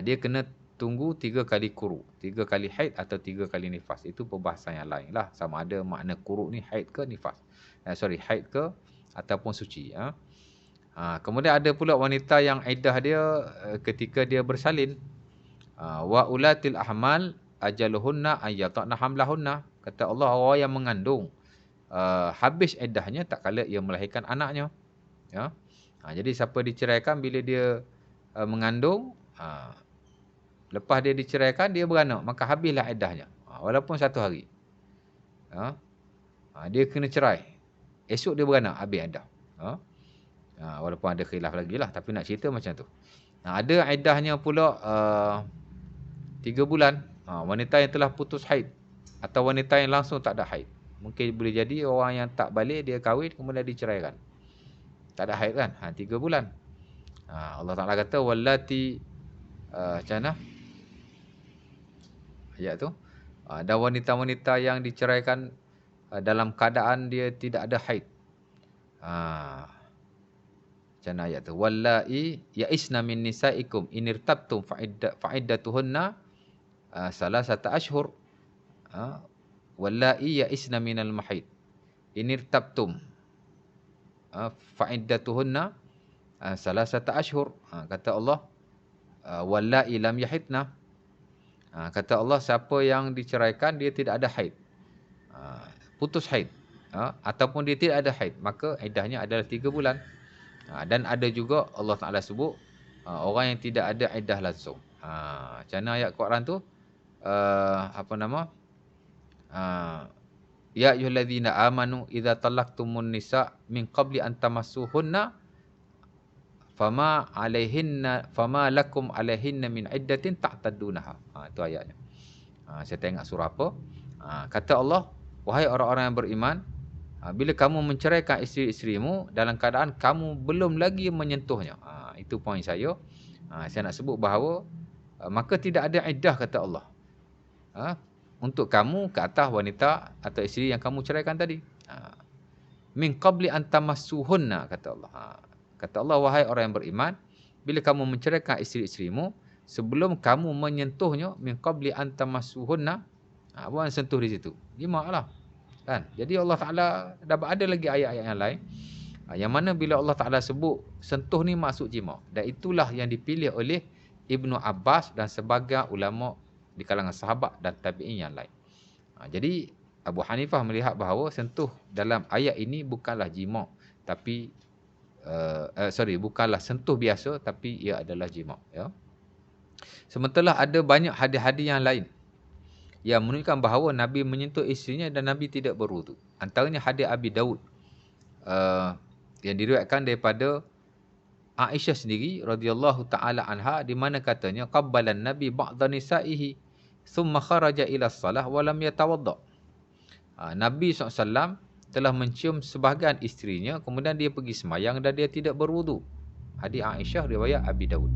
dia kena tunggu 3 kali quru, 3 kali haid atau 3 kali nifas. Itu perbahasan yang lain lah, sama ada makna quru ni haid ke nifas. Haid ke ataupun suci. Kemudian ada pula wanita yang iddah dia ketika dia bersalin. Wa ulatil ahmal ajaluhunna ayyatna hamlahunna. Kata Allah, orang yang mengandung habis iddahnya tak kala ia melahirkan anaknya. Ya. Jadi siapa diceraikan bila dia mengandung, lepas dia diceraikan dia beranak, maka habislah iddahnya. Walaupun 1 hari. Dia kena cerai. Esok dia beranak, habis iddah. Walaupun ada khilaf lagi lah, tapi nak cerita macam tu. Ada iddahnya pula 3 bulan. Wanita yang telah putus haid atau wanita yang langsung tak ada haid. Mungkin boleh jadi orang yang tak balik, dia kahwin kemudian diceraikan, tak ada haid kan, 3 bulan. Allah Ta'ala kata wallati, macam mana ayat tu, dan wanita-wanita yang diceraikan dalam keadaan dia tidak ada haid. Macam mana ayat tu, wallai ya'isna min nisaikum inirtabtum fa'iddatuhunna salasata ashhur. Wallai ya'isna minal mahid inirtabtum fa'iddatuhunna salasata ashhur. Kata Allah, wallai lam yahidna. Kata Allah, siapa yang diceraikan dia tidak ada haid, putus haid, ataupun dia tidak ada haid, maka iddahnya adalah 3 bulan. Dan ada juga Allah Ta'ala sebut orang yang tidak ada iddah langsung. Macam mana ayat Quran tu, apa nama, ya ayyuhallazina amanu idza talaqtumun nisa min qabli an tamassuhunna fama lakum alaihinna min iddatin ta'taddunaha. Itu ayatnya. Saya tengok surah apa. Kata Allah, wahai orang-orang yang beriman, bila kamu menceraikan isteri-isterimu dalam keadaan kamu belum lagi menyentuhnya. Itu poin saya. Saya nak sebut bahawa maka tidak ada iddah, kata Allah, untuk kamu ke atas wanita atau isteri yang kamu ceraikan tadi. Min qabli an tamassuhunna, kata Allah. Kata Allah, wahai orang yang beriman, bila kamu menceraikan isteri-isterimu sebelum kamu menyentuhnya, min qabli an tamassuhunna, bukan sentuh di situ, jimaklah kan. Jadi Allah Taala dah ada lagi ayat-ayat yang lain yang mana bila Allah Taala sebut sentuh ni maksud jima, dan itulah yang dipilih oleh Ibnu Abbas dan sebagian ulama di kalangan sahabat dan tabi'in yang lain. Jadi Abu Hanifah melihat bahawa sentuh dalam ayat ini bukanlah jima', tapi bukanlah sentuh biasa, tapi ia adalah jima', ya. Sementara ada banyak hadis-hadis yang lain yang menunjukkan bahawa Nabi menyentuh isterinya dan Nabi tidak berwudu. Antaranya hadis Abi Daud yang diriwayatkan daripada Aisyah sendiri radhiyallahu taala anha, di mana katanya qabbalan Nabi ba'dha nisa'ihi thumma kharaja ila salah wa lam yatawadda. Nabi SAW telah mencium sebahagian isterinya, kemudian dia pergi semayang dan dia tidak berwudu. Hadis Aisyah riwayat Abi Daud.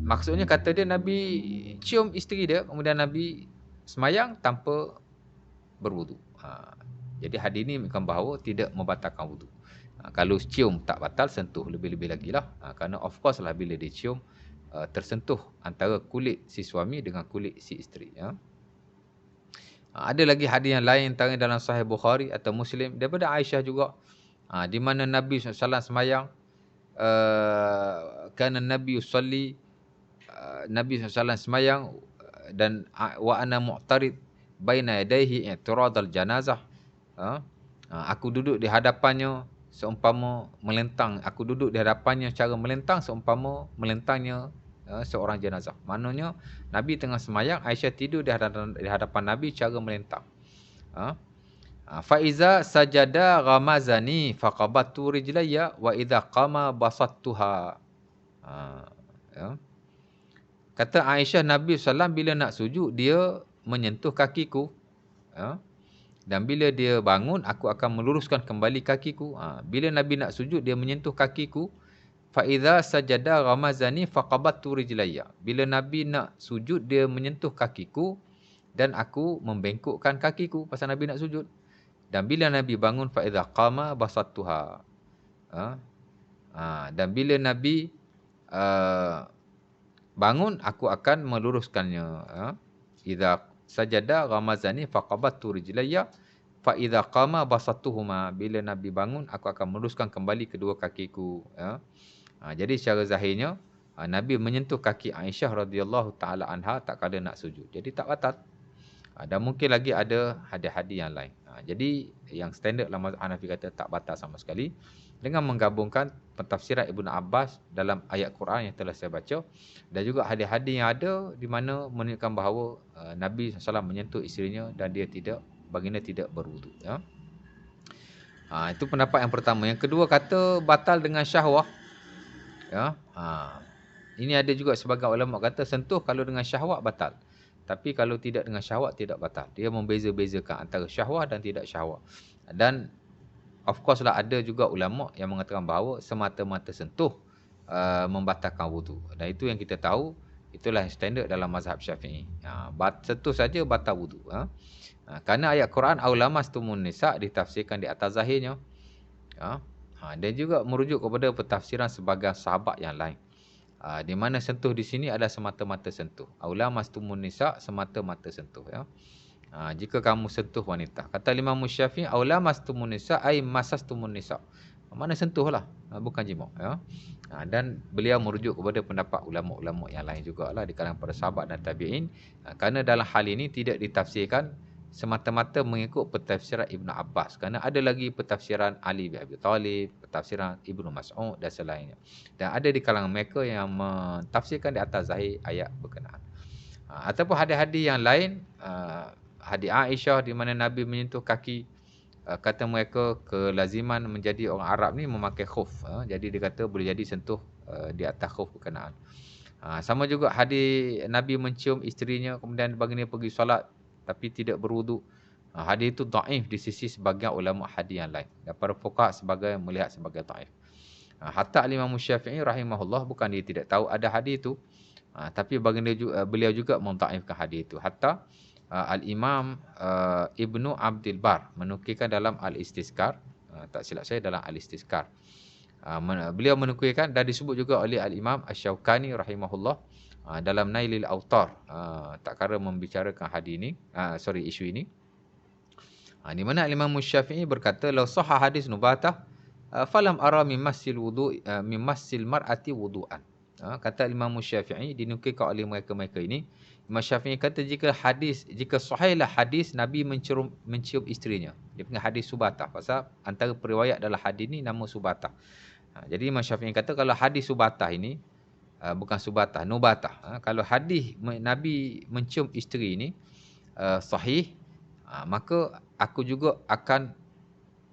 Maksudnya kata dia Nabi cium isteri dia, kemudian Nabi semayang tanpa berwudu. Jadi hadis ini menunjukkan bahawa tidak membatalkan wudu. Kalau cium tak batal, sentuh lebih-lebih lagi lah. Kerana of course lah bila dia cium, tersentuh antara kulit si suami dengan kulit si isteri. Ya. Ada lagi hadis yang lain dalam Sahih Bukhari atau Muslim daripada Aisyah juga, di mana Nabi SAW semayang, kerana Nabi yusalli, Nabi SAW semayang dan wa ana mu'tarid baina yadayhi i'tirad al-janazah. Aku duduk di hadapannya seumpama melentang. Aku duduk di hadapannya cara melentang seumpama melentangnya seorang jenazah. Maknanya Nabi tengah semayang, Aisyah tidur di hadapan Nabi cara melentang. Fa iza sajada ghamazani faqabattu rijlayya wa idza qama basattuha. Ya. Kata Aisyah, Nabi SAW bila nak sujud dia menyentuh kakiku. Dan bila dia bangun, aku akan meluruskan kembali kakiku. Bila Nabi nak sujud, dia menyentuh kakiku. Fa'idha sajada ghamazani faqabattu rijlayya. Bila Nabi nak sujud, dia menyentuh kakiku dan aku membengkokkan kakiku pasal Nabi nak sujud. Dan bila Nabi bangun, fa'idha qama basattuha. Dan bila Nabi bangun, aku akan meluruskannya. Idza sajada ghamazani faqabattu rijlayya fa idza qama basattuhuma. Bila Nabi bangun, aku akan meluruskan kembali kedua kakiku. Jadi secara zahirnya Nabi menyentuh kaki Aisyah radhiyallahu taala anha tak kala nak sujud. Jadi tak batal. Dan mungkin lagi ada hadis-hadis yang lain. Jadi yang standard dalam mazhab Hanafi kata tak batal sama sekali, dengan menggabungkan pentafsiran Ibnu Abbas dalam ayat Quran yang telah saya baca dan juga hadis-hadis yang ada di mana menunjukkan bahawa Nabi SAW menyentuh isterinya dan dia tidak, baginda tidak berwudu. Ya. Itu pendapat yang pertama. Yang kedua kata batal dengan syahwah. Ya. Ini ada juga sebagian ulama kata sentuh kalau dengan syahwat batal. Tapi kalau tidak dengan syahwat tidak batal. Dia membeza-bezakan antara syahwat dan tidak syahwat. Dan of course lah ada juga ulama yang mengatakan bahawa semata-mata sentuh membatalkan wudu. Dan itu yang kita tahu, itulah standard dalam mazhab Syafi'i. Sentuh saja batal wudu. Kerana ayat Quran aulamastumun nisa ditafsirkan di atas zahirnya. Dan juga merujuk kepada pentafsiran sebagian sahabat yang lain. Di mana sentuh di sini adalah semata-mata sentuh. Aulamastumun nisa semata-mata sentuh. Ya. Jika kamu sentuh wanita. Kata Imam Syafi'i, aulamastumun nisa ay masastumun nisa. Mana sentuhlah, bukan jima'. Ya. Dan beliau merujuk kepada pendapat ulama-ulama yang lain jugalah di kalangan para sahabat dan tabi'in. Kerana dalam hal ini tidak ditafsirkan semata-mata mengikut pentafsiran Ibnu Abbas. Kerana ada lagi pentafsiran Ali bin Abi Talib, pentafsiran Ibnu Mas'ud dan selainnya. Dan ada di kalangan mereka yang mentafsirkan di atas zahir ayat berkenaan. Ataupun hadis-hadis yang lain, hadis Aisyah di mana Nabi menyentuh kaki, kata mereka kelaziman menjadi orang Arab ni memakai khuf. Jadi dia kata boleh jadi sentuh di atas khuf berkenaan. Sama juga hadis Nabi mencium isterinya kemudian baginda pergi solat tapi tidak berwudu. Hadis itu dhaif di sisi sebagian ulama hadis yang lain. Dan para fuqaha sebagai melihat sebagai dhaif. Hatta Imam Syafi'i rahimahullah bukan dia tidak tahu ada hadis itu, tapi baginda beliau juga mendhaifkan hadis itu. Hatta Al-Imam Ibnu Abdul Bar menukilkan dalam Al-Istizkar, tak silap saya dalam Al-Istizkar. Beliau menukilkan dan disebut juga oleh Al-Imam Asy-Syaukani rahimahullah dalam Nailil Autar, tak kala membicarakan hadis ini, isu ini. Di mana Imam Syafi'i berkata, "Law sahha hadis nubatah falam ara mimmassil wudu mimmassil mar'ati wudu'an." Kata Imam Syafi'i, dinukilkan oleh mereka-mereka ini, Imam Syafi'i kata jika sahihlah hadis Nabi mencium isterinya. Dia panggil hadis subatah. Pasal antara periwayat dalam hadis ni nama subatah. Jadi Imam Syafi'i kata kalau hadis subatah ini, bukan subatah, nubatah. Kalau hadis Nabi mencium isteri ini sahih, maka aku juga akan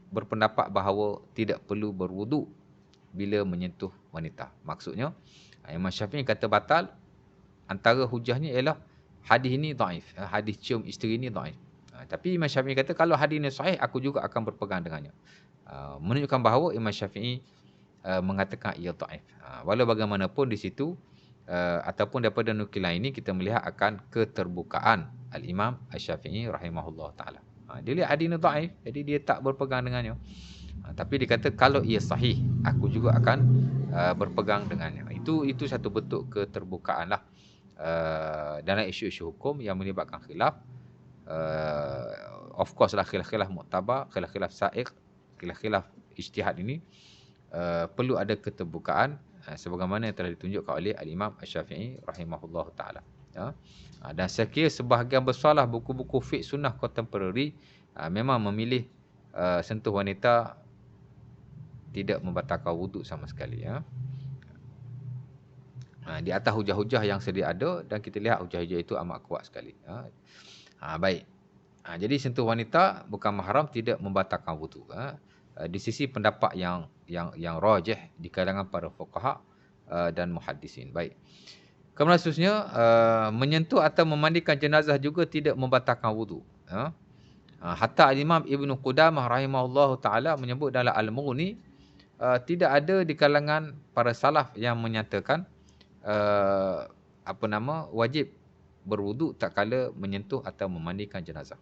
berpendapat bahawa tidak perlu berwuduk bila menyentuh wanita. Maksudnya, Imam Syafi'i kata batal, antara hujahnya ialah hadis ini dhaif. Hadis cium isteri ini dhaif. Tapi Imam Syafi'i kata kalau hadis ini sahih, aku juga akan berpegang dengannya. Menunjukkan bahawa Imam Syafi'i mengatakan ia dhaif. Walau bagaimanapun di situ, ataupun daripada nukilan ini kita melihat akan keterbukaan Al-Imam Asy-Syafi'i rahimahullah ta'ala. Dia lihat hadis ini dhaif, jadi dia tak berpegang dengannya. Tapi dia kata kalau ia sahih, aku juga akan berpegang dengannya. Itu satu bentuk keterbukaan lah dalam isu-isu hukum yang melibatkan khilaf. Of course lah khilaf-khilaf muktabar, khilaf-khilaf sa'iq, khilaf-khilaf ijtihad ini perlu ada keterbukaan sebagaimana yang telah ditunjukkan oleh Al-Imam Asy-Syafi'i rahimahullah ta'ala. Dan saya kira sebahagian besarlah buku-buku fiqh sunnah kontemporari memang memilih sentuh wanita tidak membatalkan wuduk sama sekali. Di atas hujah-hujah yang sedia ada, dan kita lihat hujah-hujah itu amat kuat sekali. Baik. Jadi sentuh wanita bukan mahram tidak membatalkan wuduk. Di sisi pendapat yang rajih di kalangan para fuqaha dan muhaddisin. Baik. Kemudian seterusnya, menyentuh atau memandikan jenazah juga tidak membatalkan wuduk. Hatta Imam Ibn Qudamah rahimahullah ta'ala menyebut dalam Al-Mughni, tidak ada di kalangan para salaf yang menyatakan wajib berwuduk tak kala menyentuh atau memandikan jenazah.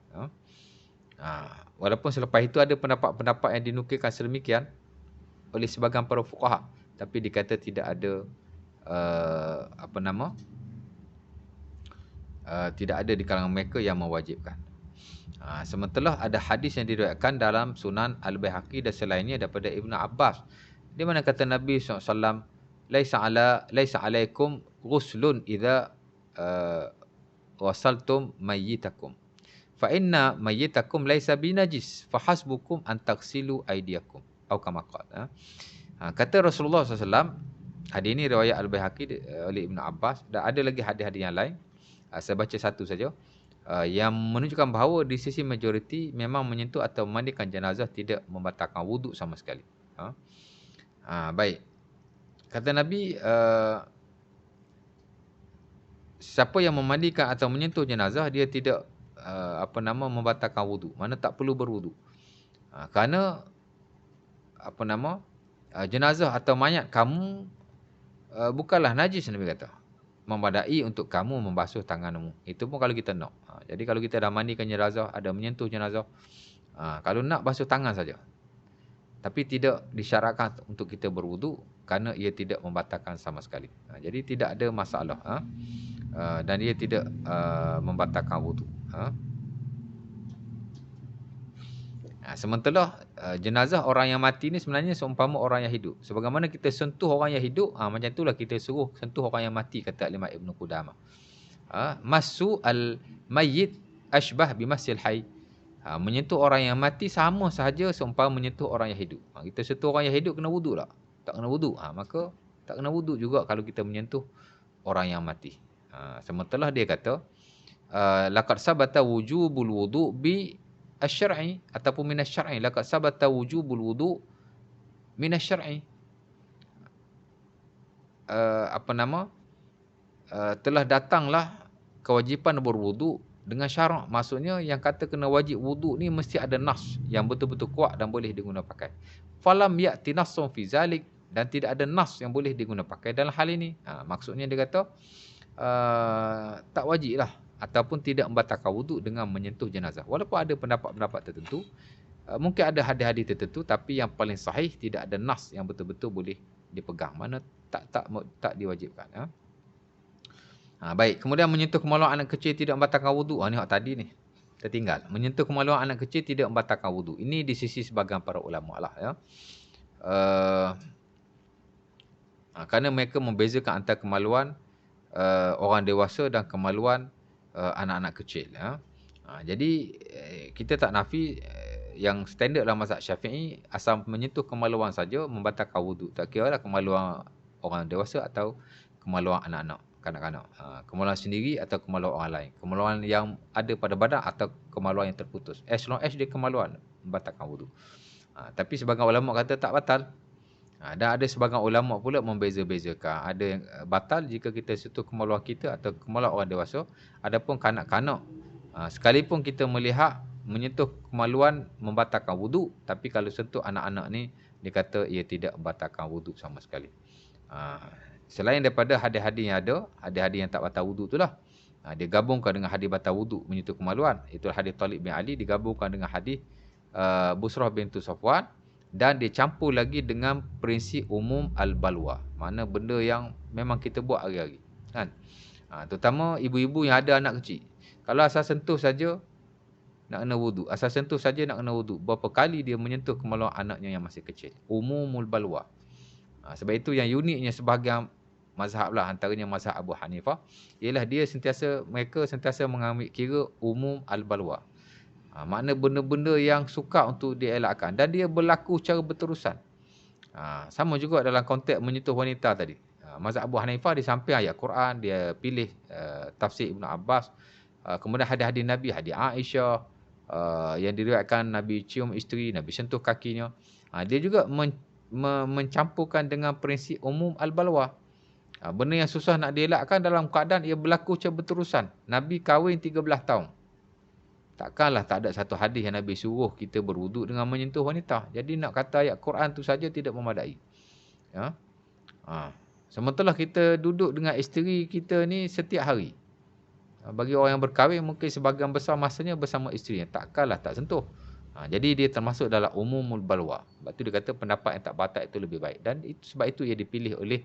Walaupun selepas itu ada pendapat-pendapat yang dinukilkan sedemikian oleh sebahagian para fuqaha, tapi dikata tidak ada tidak ada di kalangan mereka yang mewajibkan. Sementara ada hadis yang diriwayatkan dalam Sunan Al-Baihaqi dan selainnya daripada Ibn Abbas, di mana kata Nabi SAW, laisa alaikum ghuslun idza wasaltum mayyitakum fa inna mayyitakum laisa binajis fa hasbukum an taghsilu aydiyakum atau kama qala. Kata Rasulullah SAW, hadis ini riwayat Al-Baihaqi oleh Ibn Abbas, dan ada lagi hadis-hadis yang lain. Saya baca satu saja yang menunjukkan bahawa di sisi majoriti memang menyentuh atau memandikan jenazah tidak membatalkan wuduk sama sekali. Baik. Kata Nabi, siapa yang memandikan atau menyentuh jenazah, dia tidak membatalkan wuduk. Mana tak perlu berwuduk. Kerana jenazah atau mayat kamu bukanlah najis, Nabi kata. Memadai untuk kamu membasuh tanganmu. Itu pun kalau kita nak. Jadi kalau kita dah mandikan jenazah, ada menyentuh jenazah, kalau nak basuh tangan saja. Tapi tidak disyaratkan untuk kita berwuduk kerana ia tidak membatalkan sama sekali. Jadi tidak ada masalah. Dan ia tidak membatalkan wuduk. Sementara jenazah orang yang mati ni sebenarnya seumpama orang yang hidup. Sebagaimana kita sentuh orang yang hidup, macam itulah kita suruh sentuh orang yang mati, kata Imam Ibn Qudamah. Masu al-mayyit ashbah bimasil hayy. Menyentuh orang yang mati sama sahaja seumpama menyentuh orang yang hidup. Kita sentuh orang yang hidup kena wuduk tak? Tak kena wuduk. Maka tak kena wuduk juga kalau kita menyentuh orang yang mati. Sementara dia kata, laqad sabata wujubul wudu' bi asy-syar'i ataupun min asy-syar'i, laqad sabata wujubul wudu' min asy-syar'i. Telah datanglah kewajipan berwuduk dengan syarak. Maksudnya yang kata kena wajib wuduk ni mesti ada nas yang betul-betul kuat dan boleh digunakan pakai. Falam ya'ti nassun fi zalik, dan tidak ada nas yang boleh digunakan pakai dalam hal ini. Maksudnya dia kata tak wajib lah ataupun tidak membatalkan wuduk dengan menyentuh jenazah. Walaupun ada pendapat-pendapat tertentu, mungkin ada hadis-hadis tertentu, tapi yang paling sahih tidak ada nas yang betul-betul boleh dipegang. Mana tak diwajibkan. Baik, kemudian menyentuh kemaluan anak kecil tidak membatalkan wuduk. Ni hak tadi ni tertinggal. Menyentuh kemaluan anak kecil tidak membatalkan wuduk. Ini di sisi sebahagian para ulama lah. Kerana mereka membezakan antara kemaluan orang dewasa dan kemaluan anak-anak kecil. Jadi kita tak nafi yang standard dalam mazhab Syafi'i asal menyentuh kemaluan saja membatalkan wuduk. Tak kira lah kemaluan orang dewasa atau kemaluan anak-anak, kanak-kanak. Kemaluan sendiri atau kemaluan orang lain. Kemaluan yang ada pada badan atau kemaluan yang terputus. As long as dia kemaluan membatalkan wuduk. Tapi sebagian ulama kata tak batal. Dan ada sebagian ulama pula membeza-bezakan. Ada yang batal jika kita sentuh kemaluan kita atau kemaluan orang dewasa. Adapun kanak-kanak, sekalipun kita melihat menyentuh kemaluan membatalkan wuduk, tapi kalau sentuh anak-anak ni, dia kata ia tidak membatalkan wuduk sama sekali. Selain daripada hadis-hadis yang ada, hadis-hadis yang tak batal wuduk itulah. Dia gabungkan dengan hadis batal wuduk menyentuh kemaluan. Itulah hadis Talib bin Ali digabungkan dengan hadis Busrah bintu Safwan. Dan dia campur lagi dengan prinsip umum al-balwa. Mana benda yang memang kita buat hari-hari. Kan? Terutama ibu-ibu yang ada anak kecil. Kalau asal sentuh saja, nak kena wuduk. Asal sentuh saja nak kena wuduk. Berapa kali dia menyentuh kemaluan anaknya yang masih kecil. Umumul balwa. Sebab itu yang uniknya sebahagian mazhab lah, antaranya mazhab Abu Hanifah, ialah mereka sentiasa mengambil kira umum al-balwa. Makna benda-benda yang sukar untuk dielakkan. Dan dia berlaku secara berterusan. Sama juga dalam konteks menyentuh wanita tadi. Mazhab Abu Hanifah di samping ayat Quran, dia pilih tafsir Ibn Abbas. Kemudian hadis-hadis Nabi, hadis Aisyah. Yang diriwayatkan Nabi cium isteri, Nabi sentuh kakinya. Dia juga mencampurkan dengan prinsip umum al-balwa. Benda yang susah nak dielakkan dalam keadaan ia berlaku secara berterusan. Nabi kahwin 13 tahun. Takkanlah tak ada satu hadis yang Nabi suruh kita berwuduk dengan menyentuh wanita. Jadi nak kata ayat Quran tu saja tidak memadai. Sementara kita duduk dengan isteri kita ni setiap hari. Bagi orang yang berkahwin mungkin sebahagian besar masanya bersama isterinya. Takkanlah tak sentuh. Jadi dia termasuk dalam umumul balwa. Sebab tu dia kata pendapat yang tak batal itu lebih baik. Dan sebab itu ia dipilih oleh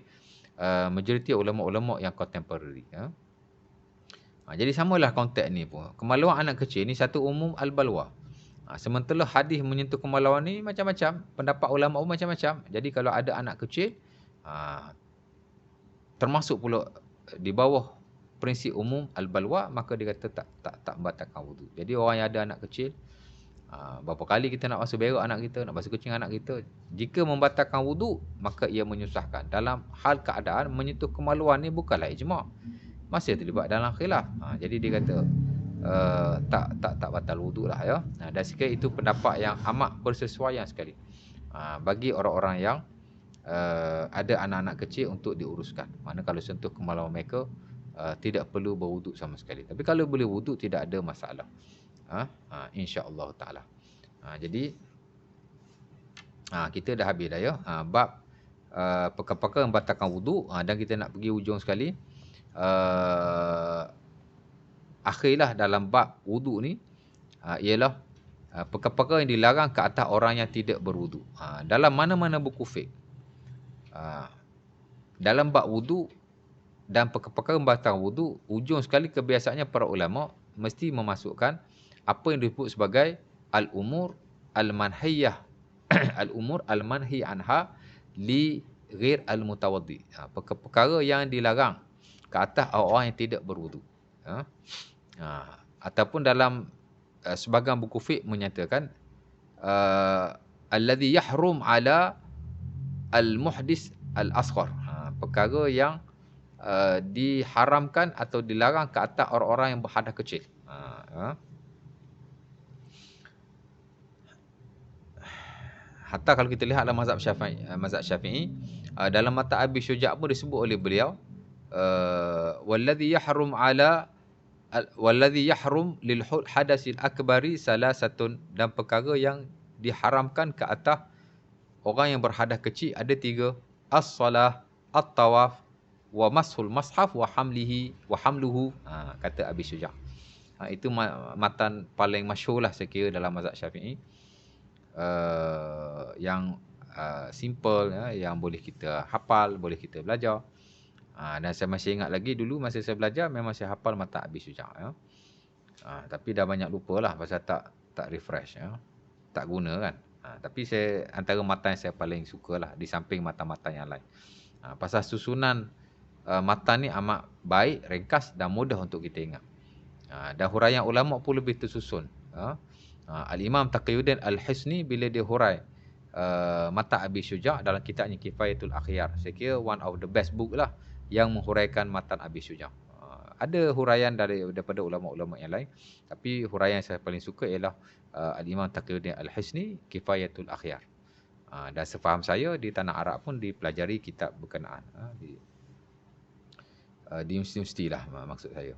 majoriti ulama-ulama yang contemporary. Jadi samalah konteks ni pun. Kemaluan anak kecil ni satu umum al-balwa. Sementara hadis menyentuh kemaluan ni macam-macam. Pendapat ulama pun macam-macam. Jadi kalau ada anak kecil, termasuk pula di bawah prinsip umum al-balwa, maka dia kata tak membatalkan wuduk. Jadi orang yang ada anak kecil, berapa kali kita nak basuh berak anak kita, nak basuh kucing anak kita, jika membatalkan wuduk, maka ia menyusahkan. Dalam hal keadaan menyentuh kemaluan ni bukanlah ijma'. Masih terlibat dalam khilaf. Jadi dia kata tak batal wuduk lah ya. Dan sekali itu pendapat yang amat bersesuaian sekali bagi orang-orang yang ada anak-anak kecil untuk diuruskan. Mana kalau sentuh kemaluan mereka tidak perlu berwuduk sama sekali. Tapi kalau boleh wuduk tidak ada masalah. InsyaAllah ta'ala. Jadi kita dah habis dah ya. Bab perkara-perkara membatalkan wuduk. Dan kita nak pergi ujung sekali. Akhirlah dalam bab wuduk ni ialah perkara-perkara yang dilarang ke atas orang yang tidak berwuduk. Dalam mana-mana buku fiqh, dalam bab wuduk dan perkara-perkara membatalkan wuduk, ujung sekali kebiasaannya para ulama mesti memasukkan apa yang disebut sebagai al-umur al-manhiyah al-umur al-manhi anha li ghair al-mutawaddi. Perkara-perkara yang dilarang ke atas orang yang tidak berwuduk. Ataupun dalam sebahagian buku fiqh menyatakan alladhi yahrum ala al-muhdis al-asghar. Perkara yang diharamkan atau dilarang ke atas orang-orang yang berhadas kecil. Hatta kalau kita lihat dalam mazhab Syafi'i, dalam mata Abi Syuja' pun disebut oleh beliau walladhi yahrum lil hadasil akbari salasatun, dan perkara yang diharamkan ke atas orang yang berhadas kecil ada 3: as-salah, at-tawaf, wa mashul mashaf wa hamluhu. Kata Abi Syuja'. Itu matan paling masyhur lah saya kira dalam mazhab Syafi'i. Yang simple yang boleh kita hafal, boleh kita belajar. Dan saya masih ingat lagi dulu masa saya belajar memang saya hafal mata Abi Syuja'. Tapi dah banyak lupa lah pasal tak refresh tak guna kan. Tapi saya antara mata yang saya paling suka lah di samping mata-mata yang lain. Pasal susunan matan ni amat baik, ringkas dan mudah untuk kita ingat. Dan huraian ulama pun lebih tersusun. Al-Imam Taqiyuddin Al-Hisni bila dia hurai matan Abi Syuja' dalam kitabnya Kifayatul Akhyar. Saya kira one of the best book lah yang menghuraikan matan Abi Syuja'. Ada huraian daripada ulama-ulama yang lain, tapi huraian yang saya paling suka ialah Al-Imam Taqiyuddin Al-Hisni Kifayatul Akhyar. Dan sefaham saya di tanah Arab pun dipelajari kitab berkenaan di universiti lah maksud saya.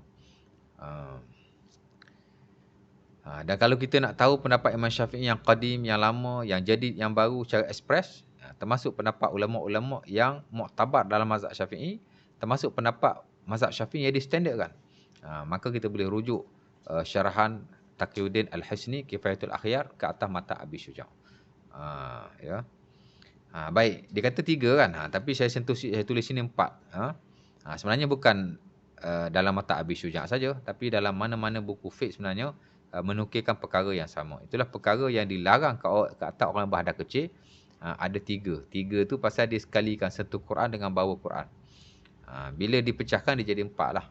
Dan kalau kita nak tahu pendapat Imam Syafi'i yang qadim, yang lama, yang jadid, yang baru secara ekspres, termasuk pendapat ulama-ulama yang muktabar dalam mazhab Syafi'i, termasuk pendapat mazhab Syafi'i yang distandardkan, maka kita boleh rujuk syarahan Taqiyuddin Al-Hisni Kifayatul Akhyar ke atas matan Abi Syuja'. Ya. Baik, dia kata 3 kan, tapi saya tulis sini 4. Sebenarnya bukan dalam matan Abi Syuja' saja, tapi dalam mana-mana buku fiqh sebenarnya menukilkan perkara yang sama. Itulah perkara yang dilarang ke atas orang berhadap kecil. Ada 3. 3 tu pasal dia sekalikan satu Quran dengan bawa Quran. Bila dipecahkan dia jadi 4 lah.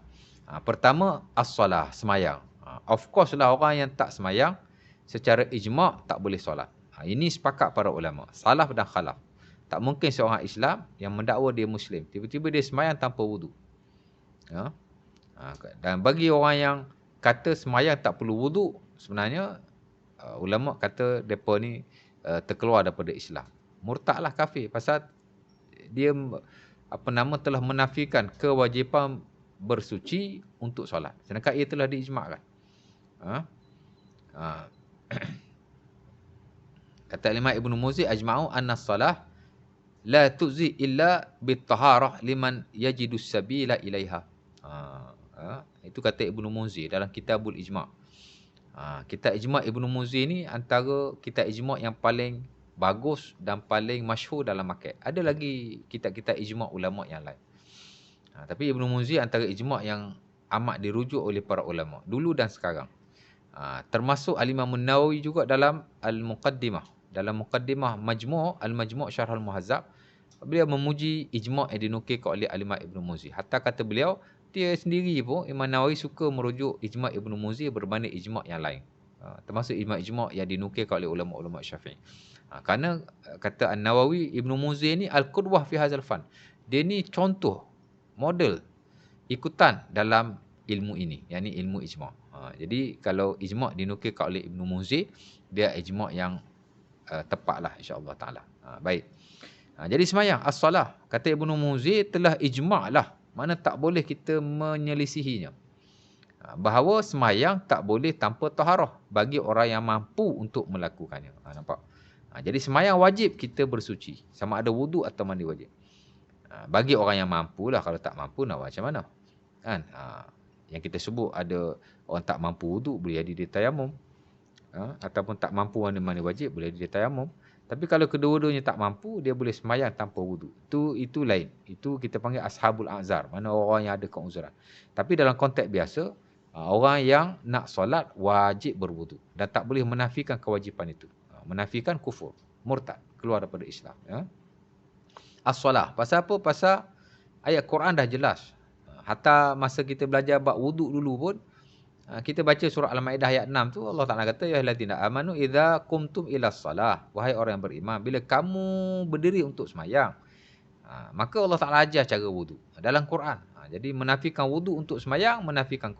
Pertama, as-salah, semayang. Of course lah orang yang tak semayang secara ijma' tak boleh solat. Ini sepakat para ulama, salaf dan khalaf. Tak mungkin seorang Islam yang mendakwa dia Muslim, tiba-tiba dia semayang tanpa wudu. Dan bagi orang yang kata semayang tak perlu wudu, sebenarnya ulama kata mereka ni terkeluar daripada Islam. Murtadlah, kafir. Pasal dia telah menafikan kewajipan bersuci untuk solat. Sedangkan ia telah diijma'kan. Kata Imam Ibn Muzi, ajma'u anna salah la tuzi illa bitaharah liman yajidus sabila ilaiha. Itu kata Ibn Muzi dalam Kitabul Ijma'. Kitab Ijma' Ibn Muzi ni antara kitab ijma' yang paling bagus dan paling masyhur dalam market. Ada lagi kitab-kitab ijma' ulama' yang lain. Tapi Ibn Muzi antara ijma' yang amat dirujuk oleh para ulama' dulu dan sekarang. Termasuk Al-Imam An-Nawawi juga dalam Al-Muqaddimah. Dalam Muqaddimah Majmu' Al-Majmu' Syarh Al-Muhazzab, beliau memuji ijma' yang dinukilkan oleh Al-Imam Ibn Muzi. Hatta kata beliau, dia sendiri pun Imam Nawawi suka merujuk ijma' Ibn Muzi berbanding ijma' yang lain. Termasuk ijma' yang dinukilkan oleh ulama-ulama Syafi'i. Kerana kata An-Nawawi, Ibn Muzi ni al-qudwah fi hadzal fan. Dia ni contoh, model, ikutan dalam ilmu ini, yakni ilmu ijma'. Jadi kalau ijma' dinukilkan oleh Ibn Muzi, dia ijma' yang tepatlah insya-Allah taala. Baik. Jadi semayang as-salah, kata Ibn Muzi, telah ijma' lah, mana tak boleh kita menyelisihinya. Bahawa semayang tak boleh tanpa taharah bagi orang yang mampu untuk melakukannya. Nampak? Jadi semayang wajib kita bersuci, sama ada wudu atau mandi wajib. Bagi orang yang mampu lah, kalau tak mampu nak macam mana? Kan? Yang kita sebut ada orang tak mampu wudu, boleh jadi dia tayamum. Ataupun tak mampu mandi wajib, boleh jadi dia tayamum. Tapi kalau kedua-duanya tak mampu, dia boleh semayang tanpa wudu. Itu lain. Itu kita panggil ashabul a'zar, mana orang yang ada keuzuran. Tapi dalam konteks biasa, orang yang nak solat wajib berwudu dan tak boleh menafikan kewajipan itu. Menafikan kufur, murtad, keluar daripada Islam. As-salah. Pasal apa? Pasal ayat Quran dah jelas. Hatta masa kita belajar bab wudu dulu pun, kita baca surah Al-Maidah ayat 6 tu, Allah Ta'ala kata, ya ayyuhallazina amanu idza qumtum ilas salah, wahai orang yang beriman, bila kamu berdiri untuk semayang, maka Allah Ta'ala ajar cara wudu dalam Quran. Jadi menafikan wudu untuk semayang, menafikan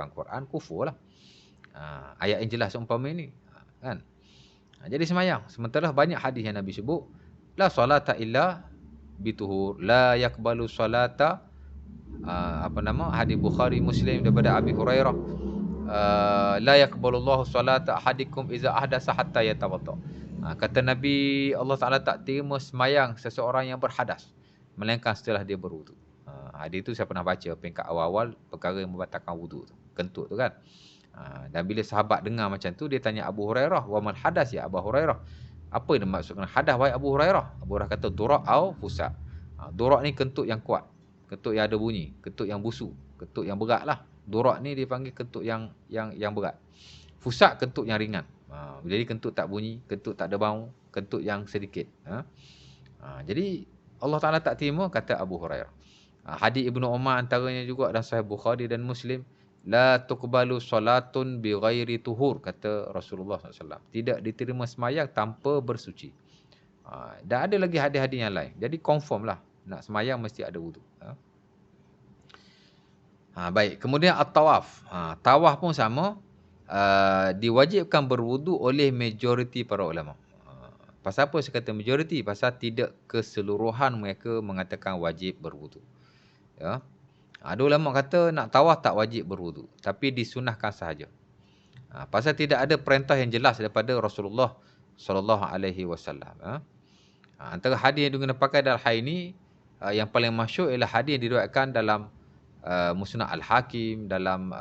Quran kufur lah. Ayat yang jelas umpama ini, kan? Jadi semayang, sementara banyak hadis yang Nabi sebut, la salata illa bituhur, la yakbalu salata, hadis Bukhari Muslim daripada Abi Hurairah, la yaqbalullahu salata ahadikum iza ahdasa hatta yatawadda. Kata Nabi, Allah Taala tak terima semayang seseorang yang berhadas melainkan setelah dia berwudu. Hadis itu saya pernah baca peringkat awal-awal perkara yang membatalkan wudu tu, kentut tu kan. Dan bila sahabat dengar macam tu, dia tanya Abu Hurairah, wa mal hadas ya Abu Hurairah? Apa yang dimaksudkan hadas wahai Abu Hurairah? Abu Hurairah kata durak au fusa. Durak ni kentut yang kuat, kentut yang ada bunyi, kentut yang busuk, kentut yang berat lah. Durak ni dipanggil kentut yang berat. Fusak kentut yang ringan. Jadi kentut tak bunyi, kentut tak ada bau, kentut yang sedikit. Jadi Allah Ta'ala tak terima, kata Abu Hurairah. Hadis Ibnu Umar antaranya juga dan Sahih Bukhari dan Muslim. La tuqbalu solatun bi ghairi tuhur, kata Rasulullah SAW. Tidak diterima semayang tanpa bersuci. Dan ada lagi hadis-hadis yang lain. Jadi confirm lah, nak semayang mesti ada wudu. Baik, kemudian at-tawaf. Tawaf pun sama. Diwajibkan berwudu oleh majoriti para ulama. Pasal apa saya kata majoriti? Pasal tidak keseluruhan mereka mengatakan wajib berwudu. Ya. Ada ulama kata nak tawaf tak wajib berwudu, tapi disunahkan sahaja. Pasal tidak ada perintah yang jelas daripada Rasulullah sallallahu alaihi wasallam. Antara hadis yang digunakan pakai dalam hal ini, yang paling masyhur ialah hadis yang diriwayatkan dalam Musnad Al-Hakim, dalam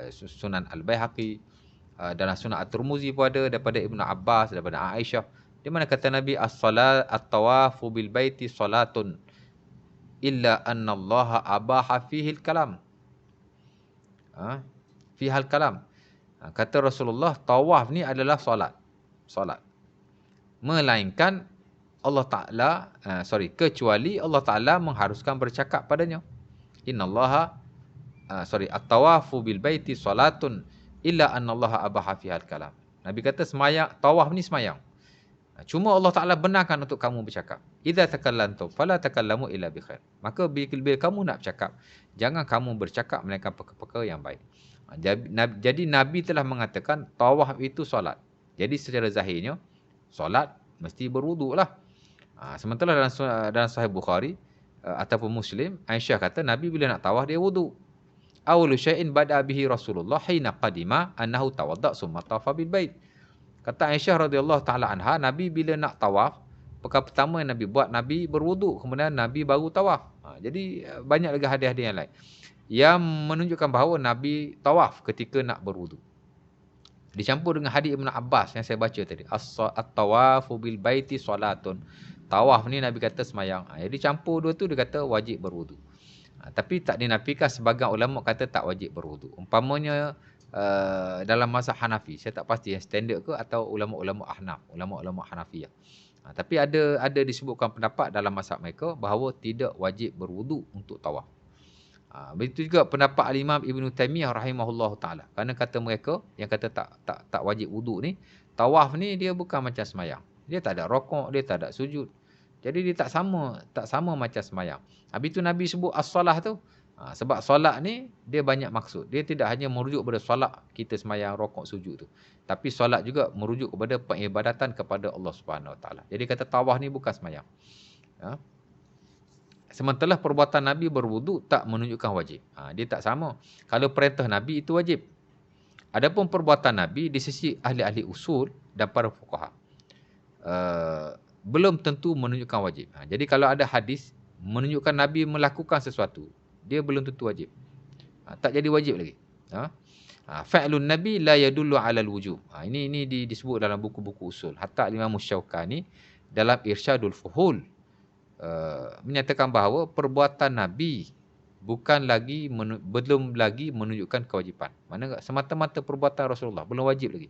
Sunan Al-Baihaqi, dalam Sunan At-Tirmizi pun ada, daripada Ibnu Abbas, daripada Aisyah, di mana kata Nabi, as-salat at-tawafu bil baiti salatun illa anna Allah abaha fihi al-kalam. Fihi al-kalam. Kata Rasulullah, tawaf ni adalah solat. Melainkan Allah Ta'ala, kecuali Allah Ta'ala mengharuskan bercakap padanya. Innallaha at-tawafu bil baiti salatun illa annallaha abaha fihal kalam. Nabi kata semayang, tawaf ni semayang. Cuma Allah Ta'ala benarkan untuk kamu bercakap. Idza takallamtum fala takallamu illa bi khair. Maka bila kamu nak bercakap, jangan kamu bercakap melainkan perkara-perkara yang baik. Jadi Nabi telah mengatakan tawaf itu solat. Jadi secara zahirnya solat mesti berwuduk lah. Sementara dalam Sahih Bukhari ataupun Muslim, Aisyah kata Nabi bila nak tawaf dia wudu. Awwalu syai'in bada bihi Rasulullah hina qadima annahu tawadda summa tawafa bil bait. Kata Aisyah radhiyallahu taala anha, Nabi bila nak tawaf, perkara pertama yang Nabi buat, Nabi berwudu, kemudian Nabi baru tawaf. Jadi banyak lagi hadis-hadis yang lain yang menunjukkan bahawa Nabi tawaf ketika nak berwudu. Dicampur dengan hadis Ibn Abbas yang saya baca tadi. At-tawafu bil baiti salatun. Tawaf ni Nabi kata semayang. Jadi campur dua tu dia kata wajib berwudu. Tapi tak dinafikan, sebagian ulama kata tak wajib berwudu. Umpamanya dalam mazhab Hanafi, saya tak pasti yang standard ke atau ulama-ulama Ahnaf, ulama-ulama Hanafiyah. Tapi ada disebutkan pendapat dalam mazhab mereka bahawa tidak wajib berwudu untuk tawaf. Begitu juga pendapat Al-Imam Ibn Taymiyah rahimahullah ta'ala. Kerana kata mereka yang kata tak wajib wudu ni, tawaf ni dia bukan macam semayang. Dia tak ada rokok, dia tak ada sujud. Jadi dia tak sama macam semayang. Habis tu Nabi sebut as-salah tu. Sebab solat ni dia banyak maksud. Dia tidak hanya merujuk kepada solat kita semayang, rokok, sujud tu. Tapi solat juga merujuk kepada peribadatan kepada Allah Subhanahu Wa Taala. Jadi kata tawaf ni bukan semayang. Sementara perbuatan Nabi berwudu tak menunjukkan wajib. Dia tak sama. Kalau perintah Nabi itu wajib. Adapun perbuatan Nabi di sisi ahli-ahli usul dan para fuqaha, belum tentu menunjukkan wajib. Jadi kalau ada hadis menunjukkan Nabi melakukan sesuatu, dia belum tentu wajib. Tak jadi wajib lagi. Fa'lun Nabi la yadullu 'ala al-wujub. Ini disebut dalam buku-buku usul. Hatta Imam Syaukani dalam Irsyadul Fuhul menyatakan bahawa perbuatan Nabi belum lagi menunjukkan kewajipan. Mana semata-mata perbuatan Rasulullah, belum wajib lagi.